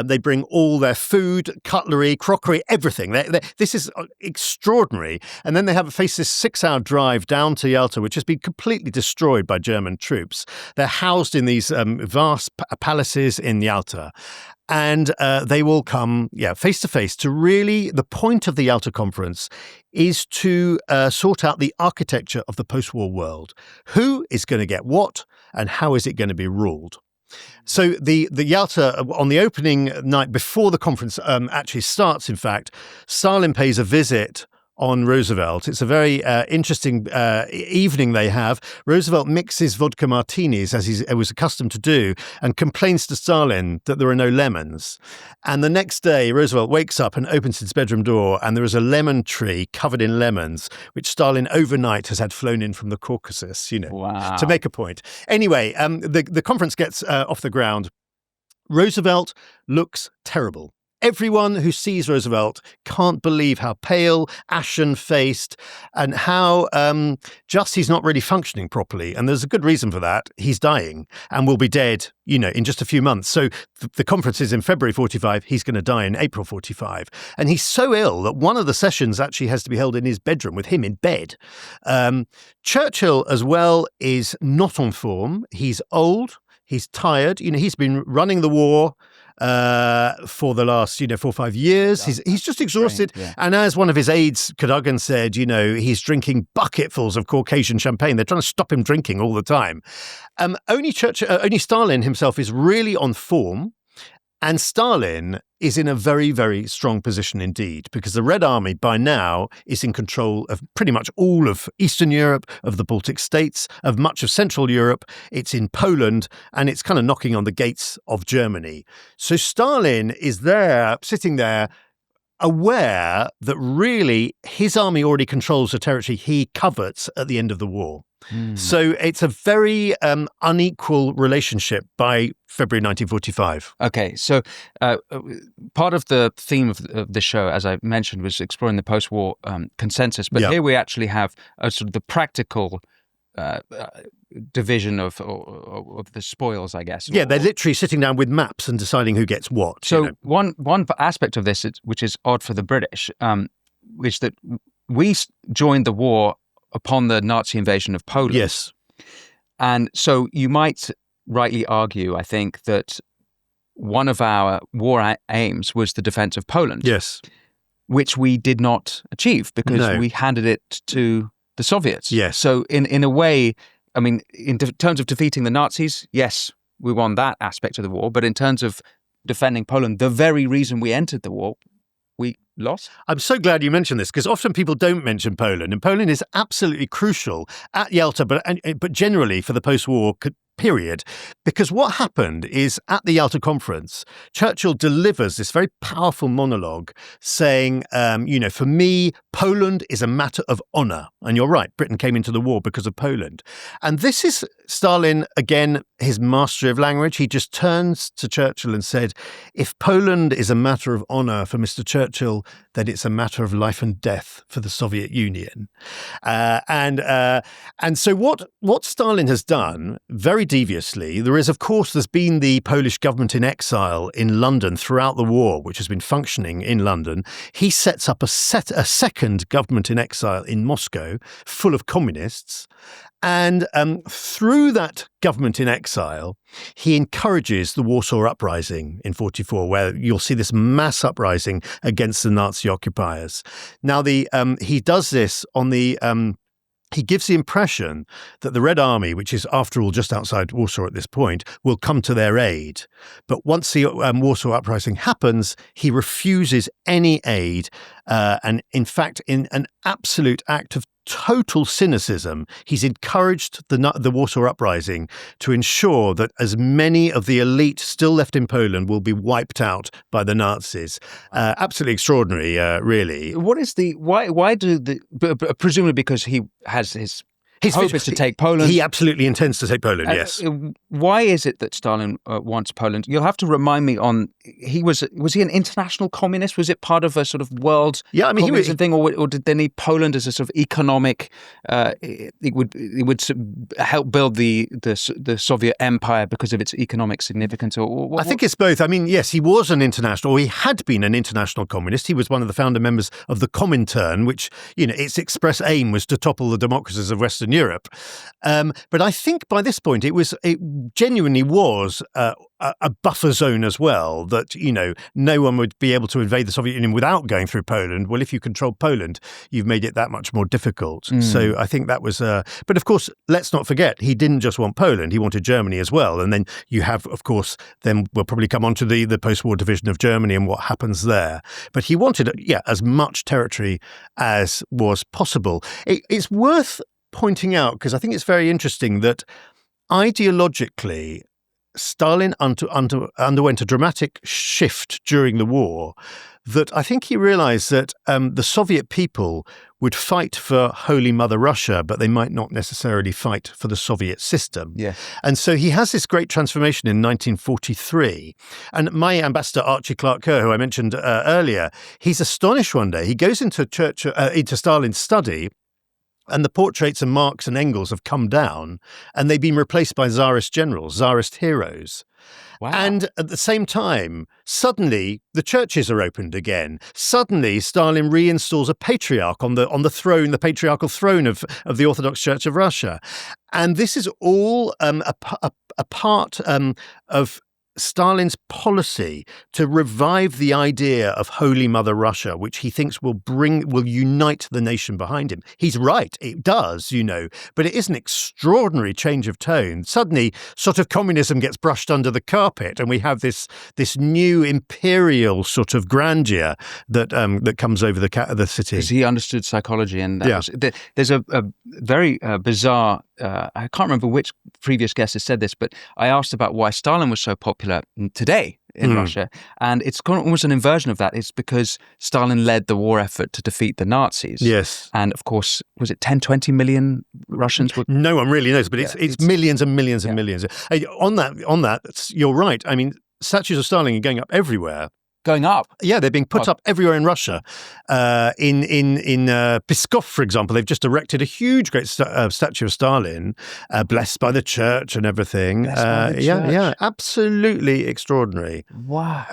They bring all their food, cutlery, crockery, everything. This is extraordinary. And then they face this 6-hour drive down to Yalta, which has been completely destroyed by German troops. They're housed in these vast palaces in Yalta. And they will come, face to face to really, the point of the Yalta conference is to sort out the architecture of the post-war world. Who is going to get what and how is it going to be ruled? So the Yalta, on the opening night before the conference actually starts, in fact, Stalin pays a visit on Roosevelt. It's a very interesting evening they have. Roosevelt mixes vodka martinis, as he was accustomed to do, and complains to Stalin that there are no lemons. And the next day, Roosevelt wakes up and opens his bedroom door, and there is a lemon tree covered in lemons, which Stalin overnight has had flown in from the Caucasus, wow, to make a point. Anyway, the conference gets off the ground. Roosevelt looks terrible. Everyone who sees Roosevelt can't believe how pale, ashen-faced, and how just he's not really functioning properly. And there's a good reason for that. He's dying and will be dead, in just a few months. So the conference is in February 45. He's going to die in April 45. And he's so ill that one of the sessions actually has to be held in his bedroom with him in bed. Churchill, as well, is not on form. He's old. He's tired. He's been running the war for the last, 4 or 5 years. He's just exhausted. Yeah. And as one of his aides, Cadogan, said, he's drinking bucketfuls of Caucasian champagne. They're trying to stop him drinking all the time. Only Stalin himself is really on form. And Stalin is in a very, very strong position indeed, because the Red Army by now is in control of pretty much all of Eastern Europe, of the Baltic states, of much of Central Europe. It's in Poland, and it's kind of knocking on the gates of Germany. So Stalin is there, sitting there, aware that really his army already controls the territory he covets at the end of the war. So it's a very unequal relationship by February 1945. Okay, so part of the theme of the show, as I mentioned, was exploring the post-war consensus. But here we actually have sort of the practical division of the spoils, I guess. Yeah, they're literally sitting down with maps and deciding who gets what. So one aspect of this, which is odd for the British, is that we joined the war upon the Nazi invasion of Poland. Yes. And so you might rightly argue, I think, that one of our war aims was the defense of Poland. Yes. Which we did not achieve because we handed it to the Soviets. Yes. So in a way, I mean, in terms of defeating the Nazis, yes, we won that aspect of the war. But in terms of defending Poland, the very reason we entered the war, we lost. I'm so glad you mentioned this, because often people don't mention Poland, and Poland is absolutely crucial at Yalta, but generally for the post-war period, because what happened is at the Yalta conference, Churchill delivers this very powerful monologue saying, for me, Poland is a matter of honor. And you're right, Britain came into the war because of Poland. And this is Stalin, again, his mastery of language. He just turns to Churchill and said, if Poland is a matter of honor for Mr. Churchill, then it's a matter of life and death for the Soviet Union. And so what Stalin has done very very deviously, there's been the Polish government in exile in London throughout the war, which has been functioning in London. He sets up a second government in exile in Moscow, full of communists. And through that government in exile, he encourages the Warsaw Uprising in 1944, where you'll see this mass uprising against the Nazi occupiers. Now, he does this on the... He gives the impression that the Red Army, which is, after all, just outside Warsaw at this point, will come to their aid. But once the Warsaw Uprising happens, he refuses any aid. And in fact, in an absolute act of total cynicism, he's encouraged the Warsaw Uprising to ensure that as many of the elite still left in Poland will be wiped out by the Nazis. Absolutely extraordinary, really. What is why do presumably because he has his hope is to take Poland. He absolutely intends to take Poland, yes. Why is it that Stalin wants Poland? You'll have to remind me was he an international communist? Was it part of a sort of world communism thing, or did they need Poland as a sort of economic, it would help build the Soviet Empire because of its economic significance? I think it's both. I mean, yes, he was an international, or he had been an international communist. He was one of the founder members of the Comintern, which, its express aim was to topple the democracies of Western Europe. But I think by this point, it genuinely was a buffer zone as well, that, no one would be able to invade the Soviet Union without going through Poland. Well, if you control Poland, you've made it that much more difficult. So I think that was... but of course, let's not forget, he didn't just want Poland, he wanted Germany as well. And then you have, of course, then we'll probably come on to the post-war division of Germany and what happens there. But he wanted, as much territory as was possible. It's worth pointing out, because I think it's very interesting, that ideologically, Stalin underwent a dramatic shift during the war, that I think he realized that the Soviet people would fight for Holy Mother Russia, but they might not necessarily fight for the Soviet system. Yeah. And so he has this great transformation in 1943. And my ambassador, Archie Clark-Kerr, who I mentioned earlier, he's astonished one day. He goes into Stalin's study, and the portraits of Marx and Engels have come down, and they've been replaced by Tsarist generals, Tsarist heroes. Wow. And at the same time, suddenly the churches are opened again. Suddenly, Stalin reinstalls a patriarch on the throne, the patriarchal throne of the Orthodox Church of Russia. And this is all a part of Stalin's policy to revive the idea of Holy Mother Russia, which he thinks will unite the nation behind him. He's right, it does, but it is an extraordinary change of tone. Suddenly, sort of communism gets brushed under the carpet, and we have this new imperial sort of grandeur that comes over the city. Because he understood psychology, and there's a very bizarre. I can't remember which previous guest has said this, but I asked about why Stalin was so popular today in Russia, and it's almost an inversion of that. It's because Stalin led the war effort to defeat the Nazis. Yes. And of course, was it 10, 20 million Russians? No one really knows, but it's millions and millions and millions. On that, you're right. I mean, statues of Stalin are going up everywhere. Going up? Yeah, they're being put up everywhere in Russia. In Pskov, for example, they've just erected a huge, great statue of Stalin, blessed by the church and everything. Yeah, absolutely extraordinary. Wow.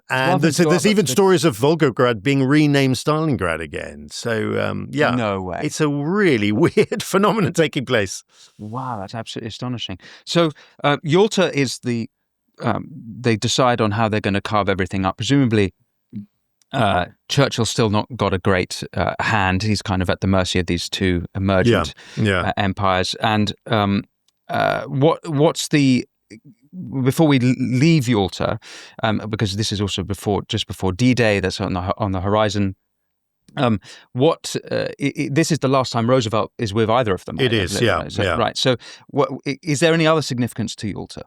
And there's even stories of Volgograd being renamed Stalingrad again. So, no way. It's a really weird phenomenon taking place. Wow, that's absolutely astonishing. So, Yalta is they decide on how they're going to carve everything up. Presumably, Churchill's still not got a great hand. He's kind of at the mercy of these two emergent empires. And what's the... Before we leave Yalta, because this is also just before D-Day, that's on the horizon. This is the last time Roosevelt is with either of them. It is, yeah. Right. So, is there any other significance to Yalta?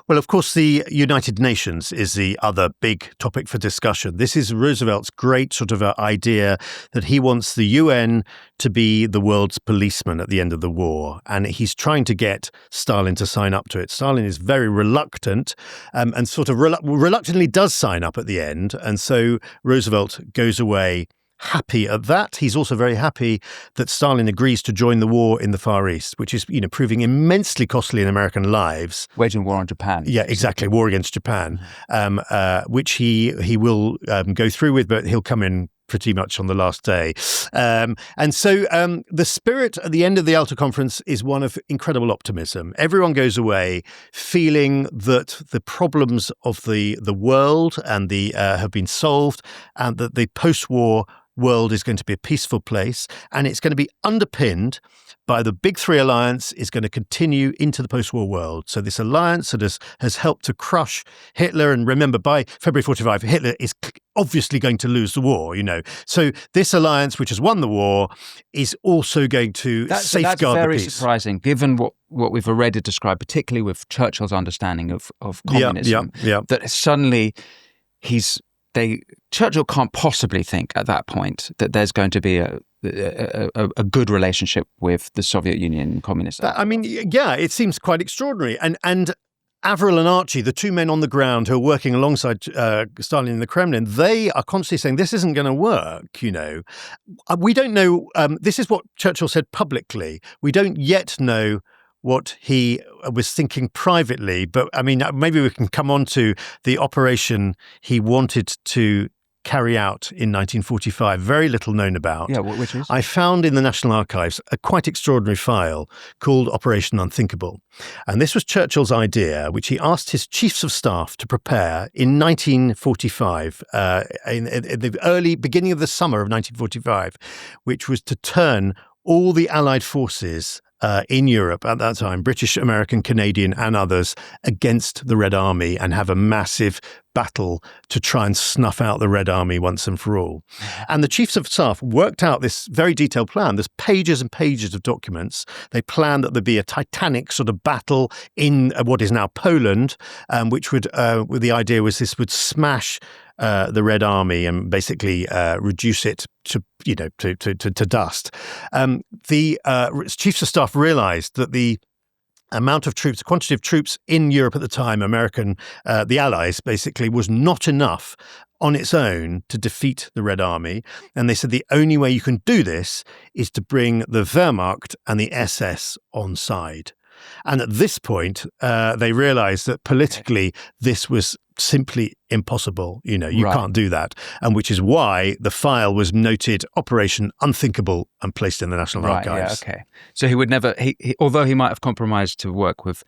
Well, of course, the United Nations is the other big topic for discussion. This is Roosevelt's great sort of idea that he wants the UN to be the world's policeman at the end of the war. And he's trying to get Stalin to sign up to it. Stalin is very reluctant and sort of reluctantly does sign up at the end. And so Roosevelt goes away happy at that. He's also very happy that Stalin agrees to join the war in the Far East, which is, proving immensely costly in American lives. Waging war on Japan. Yeah, exactly. War against Japan, which he will go through with, but he'll come in pretty much on the last day. And so the spirit at the end of the Yalta conference is one of incredible optimism. Everyone goes away feeling that the problems of the world and have been solved, and that the post-war world is going to be a peaceful place, and it's going to be underpinned by the Big Three alliance is going to continue into the post-war world. So this alliance that has helped to crush Hitler, and remember, by February 45, Hitler is obviously going to lose the war, So this alliance, which has won the war, is also going to safeguard the peace. That's very surprising, given what we've already described, particularly with Churchill's understanding of communism, that suddenly Churchill can't possibly think at that point that there's going to be a good relationship with the Soviet Union and communism. It seems quite extraordinary. And Avril and Archie, the two men on the ground who are working alongside Stalin in the Kremlin, they are constantly saying this isn't going to work, We don't know. This is what Churchill said publicly. We don't yet know what he was thinking privately, but maybe we can come on to the operation he wanted to carry out in 1945, very little known about. Yeah, which is? I found in the National Archives a quite extraordinary file called Operation Unthinkable. And this was Churchill's idea, which he asked his chiefs of staff to prepare in 1945, in the beginning of the summer of 1945, which was to turn all the Allied forces in Europe at that time, British, American, Canadian, and others, against the Red Army and have a massive battle to try and snuff out the Red Army once and for all. And the chiefs of staff worked out this very detailed plan. There's pages and pages of documents. They planned that there'd be a titanic sort of battle in what is now Poland, which would, the idea was this would smash the Red Army and basically reduce it to dust. The chiefs of staff realized that the amount of troops, the quantity of troops in Europe at the time, the Allies basically, was not enough on its own to defeat the Red Army. And they said the only way you can do this is to bring the Wehrmacht and the SS on side. And at this point, they realized that politically this was simply impossible. You can't do that. And which is why the file was noted Operation Unthinkable and placed in the National Archives. Yeah, okay. So he would never, although he might have compromised to work with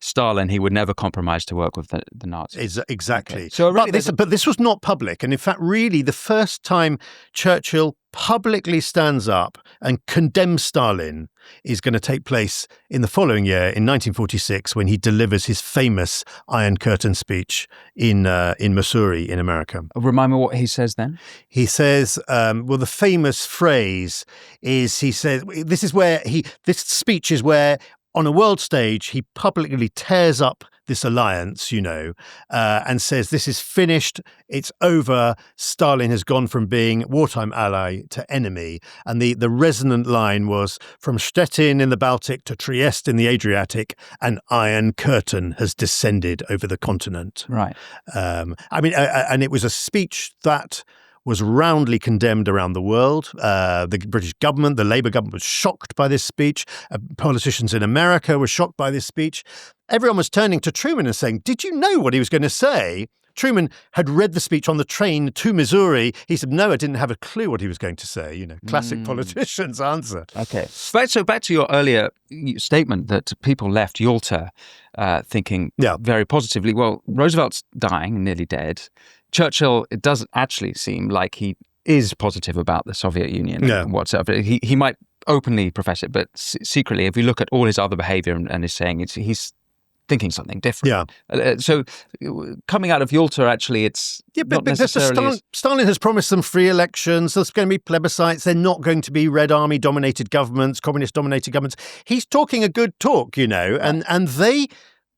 Stalin, he would never compromise to work with the Nazis. Exactly. Okay. So really but this was not public. And in fact, really, the first time Churchill publicly stands up and condemns Stalin is going to take place in the following year, in 1946, when he delivers his famous Iron Curtain speech in Missouri in America. Remind me what he says then. He says, the famous phrase is, he says, this speech is where, on a world stage, he publicly tears up this alliance, and says this is finished, it's over, Stalin has gone from being wartime ally to enemy. And the resonant line was, from Stettin in the Baltic to Trieste in the Adriatic, an Iron Curtain has descended over the continent. Right. And it was a speech that was roundly condemned around the world. The British government, the Labour government, was shocked by this speech. Politicians in America were shocked by this speech. Everyone was turning to Truman and saying, did you know what he was going to say? Truman had read the speech on the train to Missouri. He said, no, I didn't have a clue what he was going to say. Classic politician's answer. Okay. So back to your earlier statement that people left Yalta thinking very positively, well, Roosevelt's dying, nearly dead. Churchill, it doesn't actually seem like he is positive about the Soviet Union whatsoever. He might openly profess it, but secretly, if you look at all his other behavior and his saying, he's thinking something different. Yeah. So coming out of Yalta, actually, it's not necessarily... Stalin has promised them free elections. There's going to be plebiscites. They're not going to be Red Army-dominated governments, communist-dominated governments. He's talking a good talk, and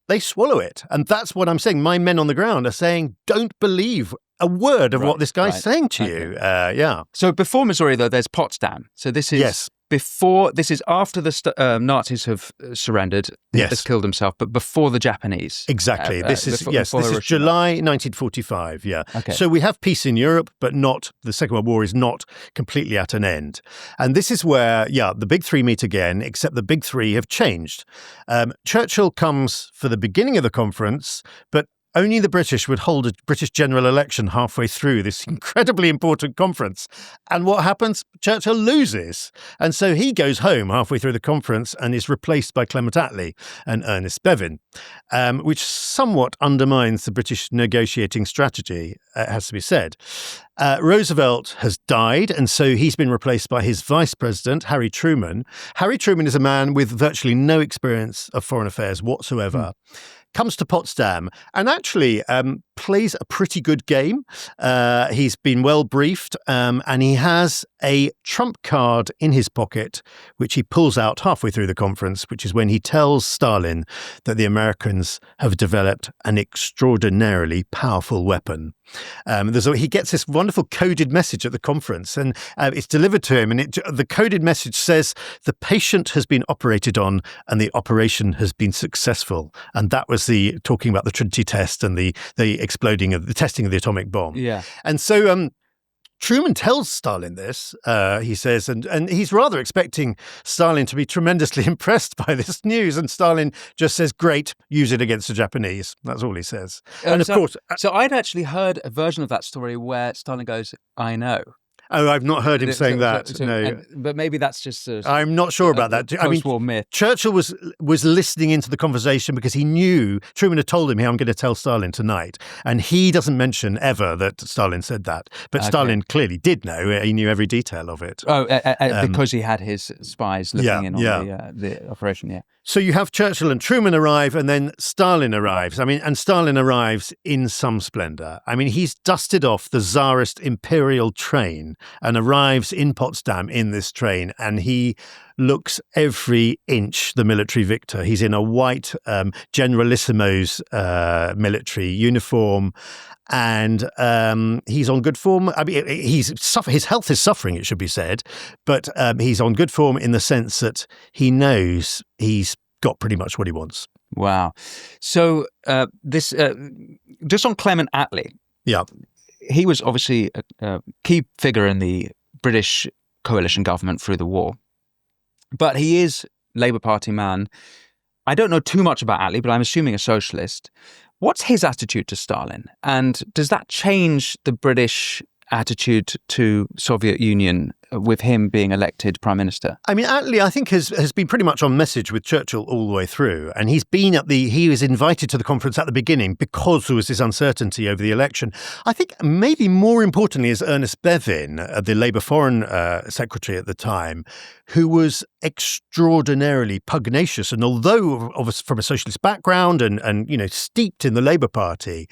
they swallow it. And that's what I'm saying. My men on the ground are saying, don't believe a word of what this guy's saying to you. So before Missouri, though, there's Potsdam. So this is this is after the Nazis have surrendered. Yes. Has killed himself, but before the Japanese. Exactly. This is July 1945. Yeah. Okay. So we have peace in Europe, but the Second World War is not completely at an end. And this is where, the big three meet again, except the big three have changed. Churchill comes for the beginning of the conference, but only the British would hold a British general election halfway through this incredibly important conference. And what happens? Churchill loses. And so he goes home halfway through the conference and is replaced by Clement Attlee and Ernest Bevin, which somewhat undermines the British negotiating strategy, it has to be said. Roosevelt has died, and so he's been replaced by his vice president, Harry Truman. Harry Truman is a man with virtually no experience of foreign affairs whatsoever. Comes to Potsdam and actually plays a pretty good game. He's been well briefed and he has a trump card in his pocket, which he pulls out halfway through the conference, which is when he tells Stalin that the Americans have developed an extraordinarily powerful weapon. He gets this wonderful coded message at the conference, and it's delivered to him. And the coded message says, "The patient has been operated on and the operation has been successful." And that was talking about the Trinity test and the testing of the atomic bomb. Yeah. And so Truman tells Stalin this, he says, and he's rather expecting Stalin to be tremendously impressed by this news. And Stalin just says, "Great, use it against the Japanese." That's all he says. And of course... So I'd actually heard a version of that story where Stalin goes, "I know." Oh, I've not heard him saying that. No, but maybe that's just I'm not sure about that. Post-war myth. Churchill was listening into the conversation because he knew Truman had told him, "Hey, I'm going to tell Stalin tonight," and he doesn't mention ever that Stalin said that. But Stalin clearly did know. He knew every detail of it. Oh, because he had his spies looking in on the operation. Yeah. So you have Churchill and Truman arrive, and then Stalin arrives. And Stalin arrives in some splendor. He's dusted off the Tsarist imperial train and arrives in Potsdam in this train, and he looks every inch the military victor. He's in a white generalissimo's military uniform, and he's on good form. His health is suffering, it should be said, but he's on good form in the sense that he knows he's got pretty much what he wants. Wow. So this just on Clement Attlee. Yeah. He was obviously a key figure in the British coalition government through the war. But he is Labour Party man. I don't know too much about Attlee, but I'm assuming a socialist. What's his attitude to Stalin? And does that change the British attitude to Soviet Union with him being elected prime minister? Attlee, I think, has been pretty much on message with Churchill all the way through. And he was invited to the conference at the beginning because there was this uncertainty over the election. I think maybe more importantly is Ernest Bevin, the Labour Foreign Secretary at the time, who was extraordinarily pugnacious. And although from a socialist background and steeped in the Labour Party,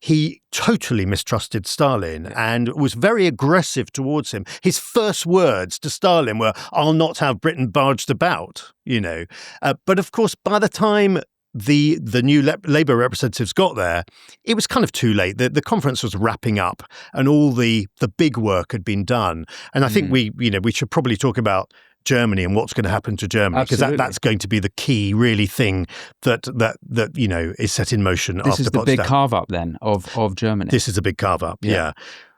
he totally mistrusted Stalin and was very aggressive towards him. His first words to Stalin were, "I'll not have Britain barged about," But of course, by the time the new Labour representatives got there, it was kind of too late. The conference was wrapping up and all the big work had been done. And I think we should probably talk about Germany and what's going to happen to Germany, because that's going to be the key really thing that is set in motion after Potsdam. This is the big carve up then of Germany. This is a big carve up, yeah.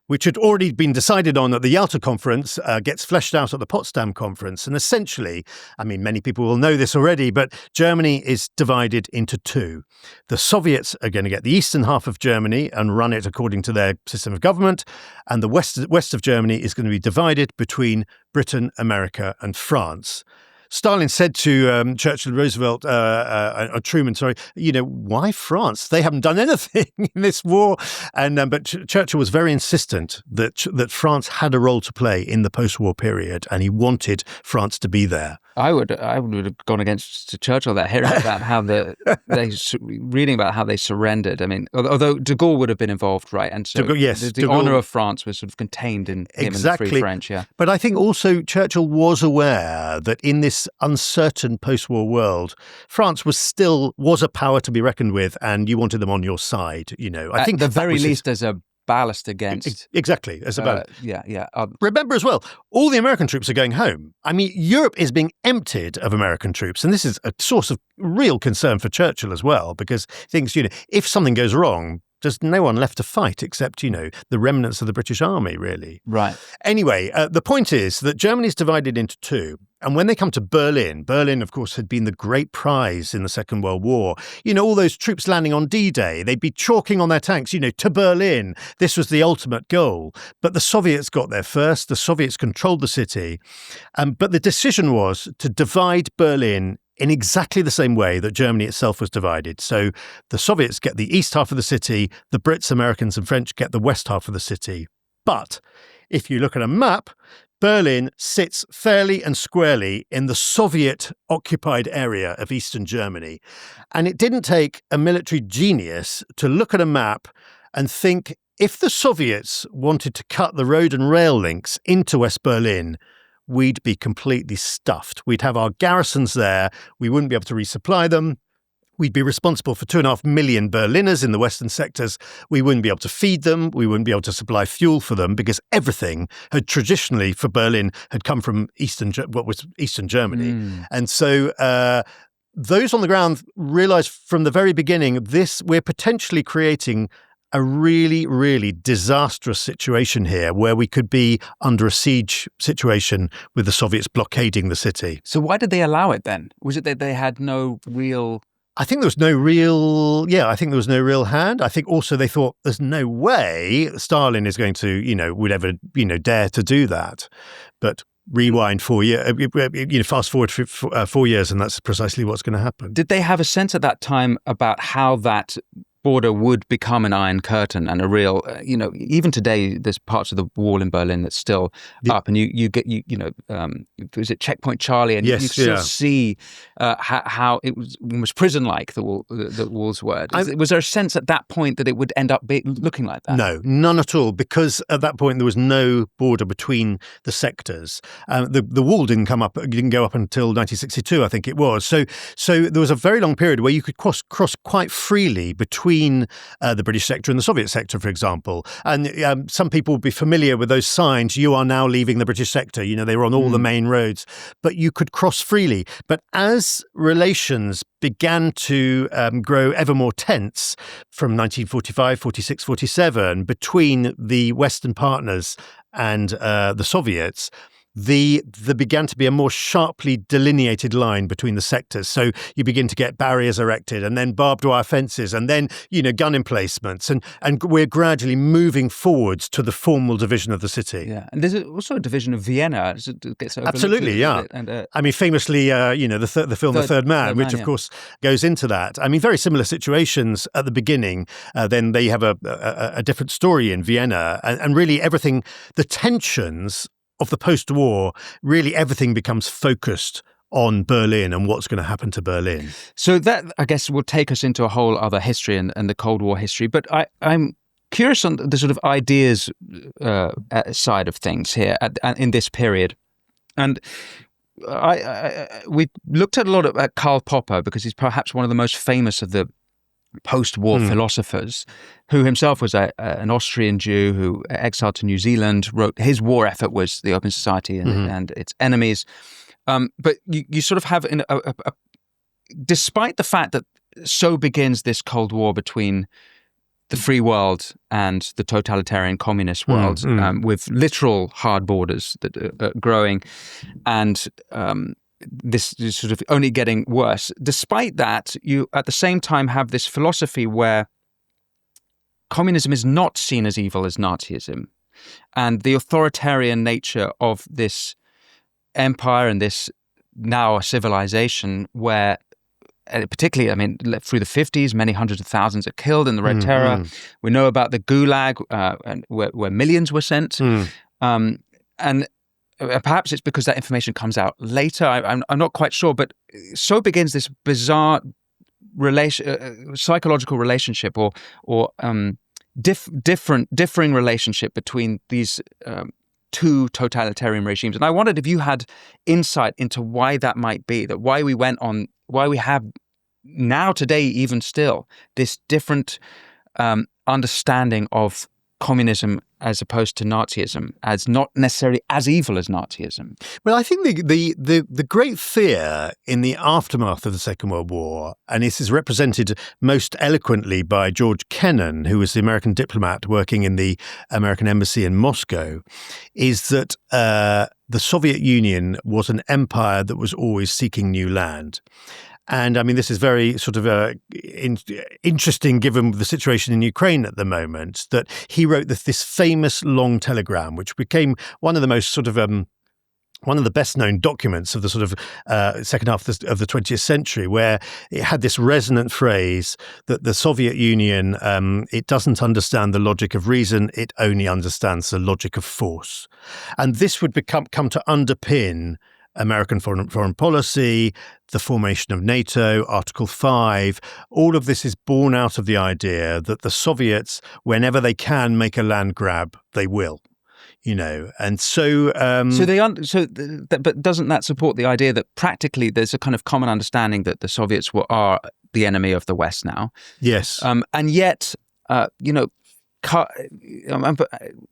Which had already been decided on at the Yalta conference, gets fleshed out at the Potsdam conference. And essentially, many people will know this already, but Germany is divided into two. The Soviets are going to get the eastern half of Germany and run it according to their system of government. And the west of Germany is going to be divided between Britain, America, and France. Stalin said to Churchill, Roosevelt, Truman, why France? They haven't done anything in this war. And but Churchill was very insistent that France had a role to play in the post-war period, and he wanted France to be there. I would have gone against Churchill that hearing about reading about how they surrendered. Although de Gaulle would have been involved, right? And so the honour of France was sort of contained in him and the Free French. Yeah. But I think also Churchill was aware that in this uncertain post-war world, France was a power to be reckoned with, and you wanted them on your side. I think at the very least as a ballast against... Exactly, as a ballast. Remember as well, all the American troops are going home. I mean, Europe is being emptied of American troops, and this is a source of real concern for Churchill as well, because he thinks, if something goes wrong, there's no one left to fight except, the remnants of the British Army, really. Right. Anyway, the point is that Germany's divided into two. And when they come to Berlin, of course, had been the great prize in the Second World War. All those troops landing on D-Day, they'd be chalking on their tanks, to Berlin. This was the ultimate goal. But the Soviets got there first. The Soviets controlled the city. But the decision was to divide Berlin in exactly the same way that Germany itself was divided. So the Soviets get the east half of the city, the Brits, Americans and French get the west half of the city. But if you look at a map, Berlin sits fairly and squarely in the Soviet-occupied area of eastern Germany. And it didn't take a military genius to look at a map and think, if the Soviets wanted to cut the road and rail links into West Berlin, we'd be completely stuffed. We'd have our garrisons there. We wouldn't be able to resupply them. We'd be responsible for 2.5 million Berliners in the western sectors. We wouldn't be able to feed them. We wouldn't be able to supply fuel for them because everything had traditionally for Berlin had come from Eastern Germany. And so those on the ground realized from the very beginning, we're potentially creating a really, really disastrous situation here where we could be under a siege situation with the Soviets blockading the city. So why did they allow it then? Was it that they had no real... I think there was no real hand. I think also they thought there's no way Stalin is going to, would ever, dare to do that. But rewind 4 years, fast forward 4 years, and that's precisely what's going to happen. Did they have a sense at that time about how that border would become an iron curtain and a real, even today, there's parts of the wall in Berlin that's still up, and you get, was it Checkpoint Charlie, and you still see how it was almost prison-like, the walls were. Was there a sense at that point that it would end up looking like that? No, none at all, because at that point there was no border between the sectors. The wall didn't go up until 1962, I think it was. So there was a very long period where you could cross quite freely between the British sector and the Soviet sector, for example. And some people will be familiar with those signs, "You are now leaving the British sector." They were on all the main roads, but you could cross freely. But as relations began to grow ever more tense from 1945, 46, 47 between the Western partners and the Soviets, there began to be a more sharply delineated line between the sectors. So you begin to get barriers erected and then barbed wire fences and then, gun emplacements. And we're gradually moving forwards to the formal division of the city. Yeah. And there's also a division of Vienna. It gets absolutely, yeah. And, famously, the film The Third Man, which of course goes into that. Very similar situations at the beginning. Then they have a different story in Vienna. And really everything, the tensions of the post-war, really everything becomes focused on Berlin and what's going to happen to Berlin. So that, I guess, will take us into a whole other history and the Cold War history. But I'm curious on the sort of ideas side of things here in this period. And we looked at a lot at Karl Popper because he's perhaps one of the most famous of the post-war philosophers, who himself was an Austrian Jew who exiled to New Zealand, wrote his war effort was The Open Society and its enemies. But you sort of have, despite the fact that so begins this Cold War between the free world and the totalitarian communist world, with literal hard borders that are growing, and this is sort of only getting worse. Despite that, you at the same time have this philosophy where communism is not seen as evil as Nazism, and the authoritarian nature of this empire and this now a civilization where, particularly, through the 50s, many hundreds of thousands are killed in the Red Terror. We know about the Gulag, and where millions were sent. And perhaps it's because that information comes out later. I'm not quite sure, but so begins this bizarre psychological relationship, or differing relationship between these two totalitarian regimes. And I wondered if you had insight into why that might be, why we have now today even still this different understanding of communism as opposed to Nazism as not necessarily as evil as Nazism? Well, I think the great fear in the aftermath of the Second World War, and this is represented most eloquently by George Kennan, who was the American diplomat working in the American embassy in Moscow, is that the Soviet Union was an empire that was always seeking new land. And I mean, this is very sort of interesting given the situation in Ukraine at the moment, that he wrote this famous long telegram, which became one of the most sort of one of the best known documents of the sort of second half of the 20th century, where it had this resonant phrase that the Soviet Union, it doesn't understand the logic of reason, it only understands the logic of force. And this would come to underpin American foreign policy, the formation of NATO, Article 5. All of this is born out of the idea that the Soviets, whenever they can make a land grab, they will. And so... but doesn't that support the idea that practically there's a kind of common understanding that the Soviets are the enemy of the West now? Yes. And yet,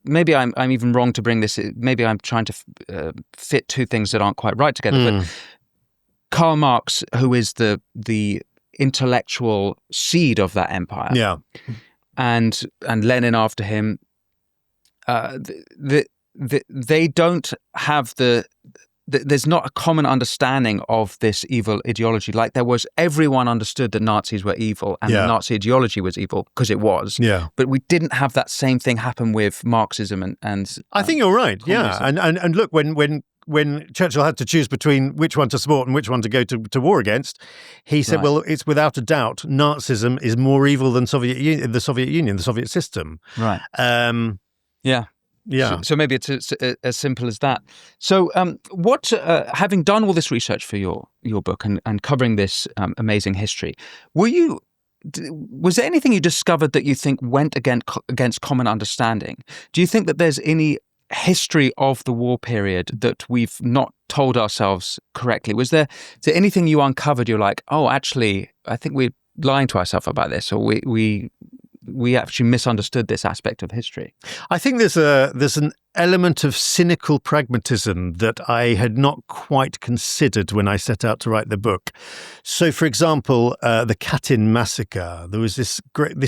maybe I'm even wrong to bring this. Maybe I'm trying to fit two things that aren't quite right together. But Karl Marx, who is the intellectual seed of that empire, and Lenin after him, they don't have there's not a common understanding of this evil ideology. Like everyone understood that Nazis were evil and the Nazi ideology was evil because it was. Yeah. But we didn't have that same thing happen with Marxism and I think you're right. Communism. Yeah. And look, when Churchill had to choose between which one to support and which one to go to war against, he said, well, it's without a doubt Nazism is more evil than the Soviet Union, the Soviet system. Right. Yeah. So maybe it's as simple as that. So having done all this research for your book and covering this amazing history, was there anything you discovered that you think went against common understanding? Do you think that there's any history of the war period that we've not told ourselves correctly? Is there anything you uncovered you're like, oh, actually, I think we're lying to ourselves about this, or we actually misunderstood this aspect of history? I think there's an element of cynical pragmatism that I had not quite considered when I set out to write the book. So, for example, the Katyn massacre, there was this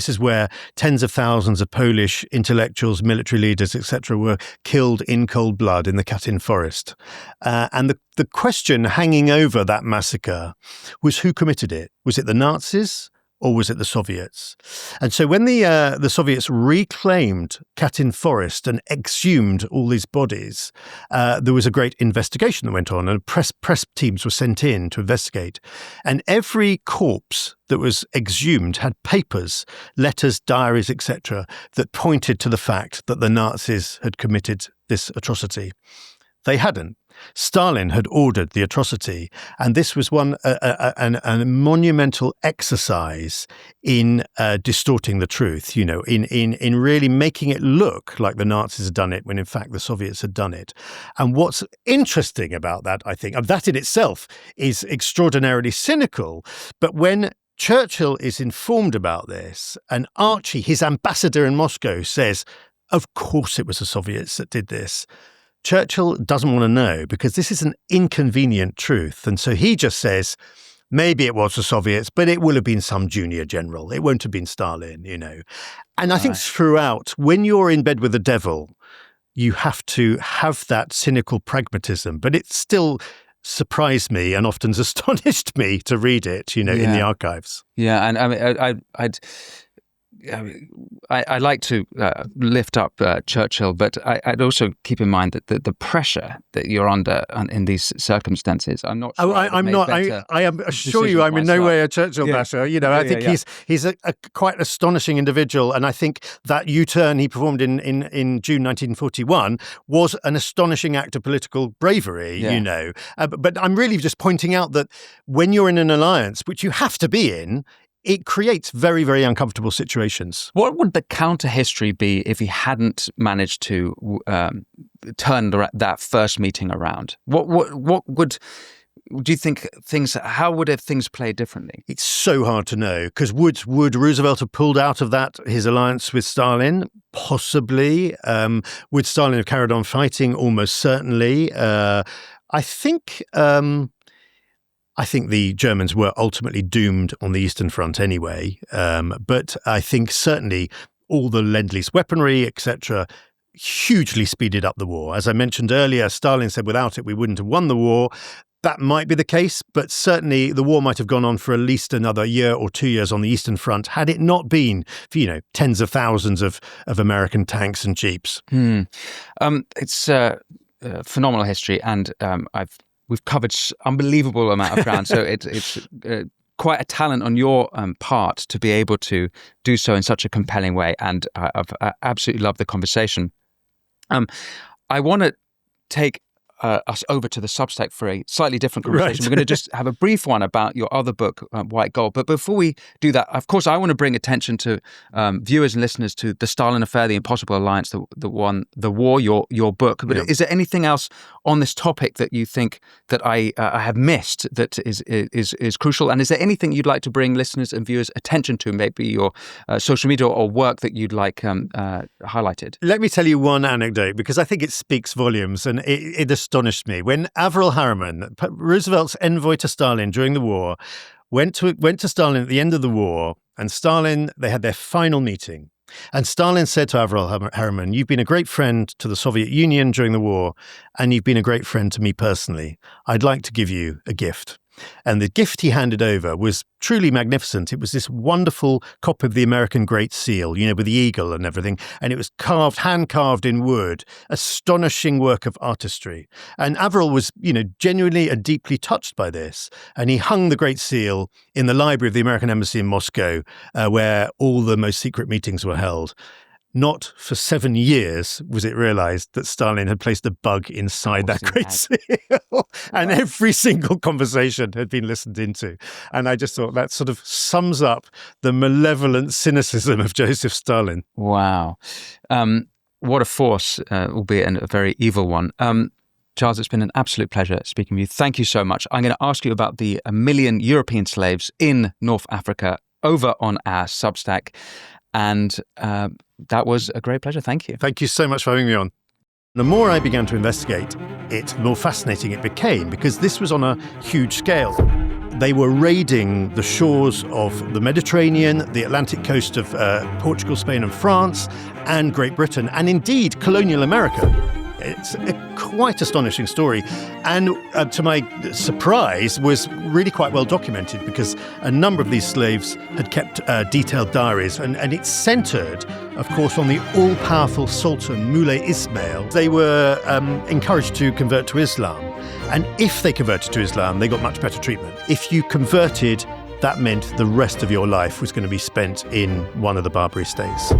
is where tens of thousands of Polish intellectuals, military leaders, etc., were killed in cold blood in the Katyn forest. And the question hanging over that massacre was who committed it? Was it the Nazis? Or was it the Soviets? And so when the Soviets reclaimed Katyn Forest and exhumed all these bodies, there was a great investigation that went on, and press teams were sent in to investigate. And every corpse that was exhumed had papers, letters, diaries, etc., that pointed to the fact that the Nazis had committed this atrocity. They hadn't. Stalin had ordered the atrocity, and this was a monumental exercise in distorting the truth, in really making it look like the Nazis had done it when in fact the Soviets had done it. And what's interesting about that, I think, and that in itself is extraordinarily cynical, but when Churchill is informed about this, and Archie, his ambassador in Moscow, says, of course it was the Soviets that did this, Churchill doesn't want to know because this is an inconvenient truth. And so he just says, maybe it was the Soviets, but it will have been some junior general. It won't have been Stalin, And I think throughout, when you're in bed with the devil, you have to have that cynical pragmatism. But it still surprised me and often astonished me to read it, in the archives. Yeah, and I mean, I like to lift up Churchill, but I'd also keep in mind that the pressure that you're under in these circumstances, I'm not sure. I'm not. I assure you, I'm in no way a Churchill basher. I think he's a quite astonishing individual, and I think that U-turn he performed in June 1941 was an astonishing act of political bravery. But I'm really just pointing out that when you're in an alliance, which you have to be in, it creates very, very uncomfortable situations. What would the counter history be if he hadn't managed to turn that first meeting around? What would do you think how would have things played differently? It's so hard to know, because would Roosevelt have pulled out of his alliance with Stalin? Possibly. Would Stalin have carried on fighting? Almost certainly. I think the Germans were ultimately doomed on the Eastern Front anyway. But I think certainly all the Lend-Lease weaponry, etc., hugely speeded up the war. As I mentioned earlier, Stalin said without it we wouldn't have won the war. That might be the case, but certainly the war might have gone on for at least another year or 2 years on the Eastern Front had it not been for, tens of thousands of American tanks and jeeps. It's phenomenal history, and we've covered unbelievable amount of ground. So it's quite a talent on your part to be able to do so in such a compelling way, and I absolutely love the conversation. I want to take us over to the Substack for a slightly different conversation. Right. We're going to just have a brief one about your other book, White Gold. But before we do that, of course, I want to bring attention to viewers and listeners to The Stalin Affair, The Impossible Alliance, the war, your book. But is there anything else on this topic that you think that I have missed that is crucial? And is there anything you'd like to bring listeners and viewers attention to, maybe your social media or work that you'd like highlighted? Let me tell you one anecdote, because I think it speaks volumes, and it astonished me. When Averell Harriman, Roosevelt's envoy to Stalin during the war, went to Stalin at the end of the war, and they had their final meeting. And Stalin said to Averell Harriman, "You've been a great friend to the Soviet Union during the war, and you've been a great friend to me personally. I'd like to give you a gift." And the gift he handed over was truly magnificent. It was this wonderful copy of the American Great Seal, with the eagle and everything. And it was hand carved in wood, astonishing work of artistry. And Averell was, genuinely and deeply touched by this. And he hung the Great Seal in the library of the American Embassy in Moscow, where all the most secret meetings were held. Not for 7 years was it realized that Stalin had placed a bug inside that Great Seal, and every single conversation had been listened into. And I just thought that sort of sums up the malevolent cynicism of Joseph Stalin. Wow. What a force, albeit a very evil one. Giles, it's been an absolute pleasure speaking with you. Thank you so much. I'm going to ask you about the 1 million European slaves in North Africa over on our Substack. And that was a great pleasure. Thank you. Thank you so much for having me on. The more I began to investigate it, the more fascinating it became, because this was on a huge scale. They were raiding the shores of the Mediterranean, the Atlantic coast of Portugal, Spain and France, and Great Britain, and indeed colonial America. It's a quite astonishing story, and to my surprise was really quite well documented, because a number of these slaves had kept detailed diaries, and it centred, of course, on the all-powerful Sultan Moulay Ismail. They were encouraged to convert to Islam, and if they converted to Islam, they got much better treatment. If you converted, that meant the rest of your life was going to be spent in one of the Barbary states.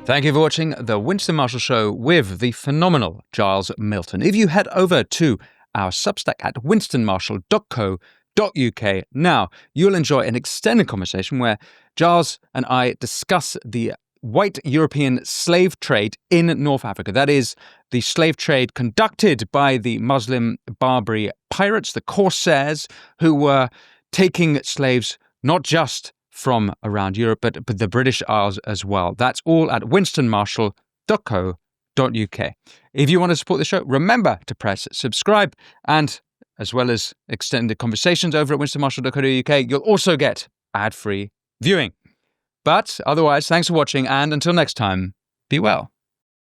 Thank you for watching The Winston Marshall Show with the phenomenal Giles Milton. If you head over to our Substack at winstonmarshall.co.uk, now you'll enjoy an extended conversation where Giles and I discuss the white European slave trade in North Africa. That is, the slave trade conducted by the Muslim Barbary pirates, the corsairs, who were taking slaves not just from around Europe, but the British Isles as well. That's all at winstonmarshall.co.uk. If you want to support the show, remember to press subscribe, and as well as extended conversations over at winstonmarshall.co.uk, you'll also get ad-free viewing. But otherwise, thanks for watching, and until next time, be well.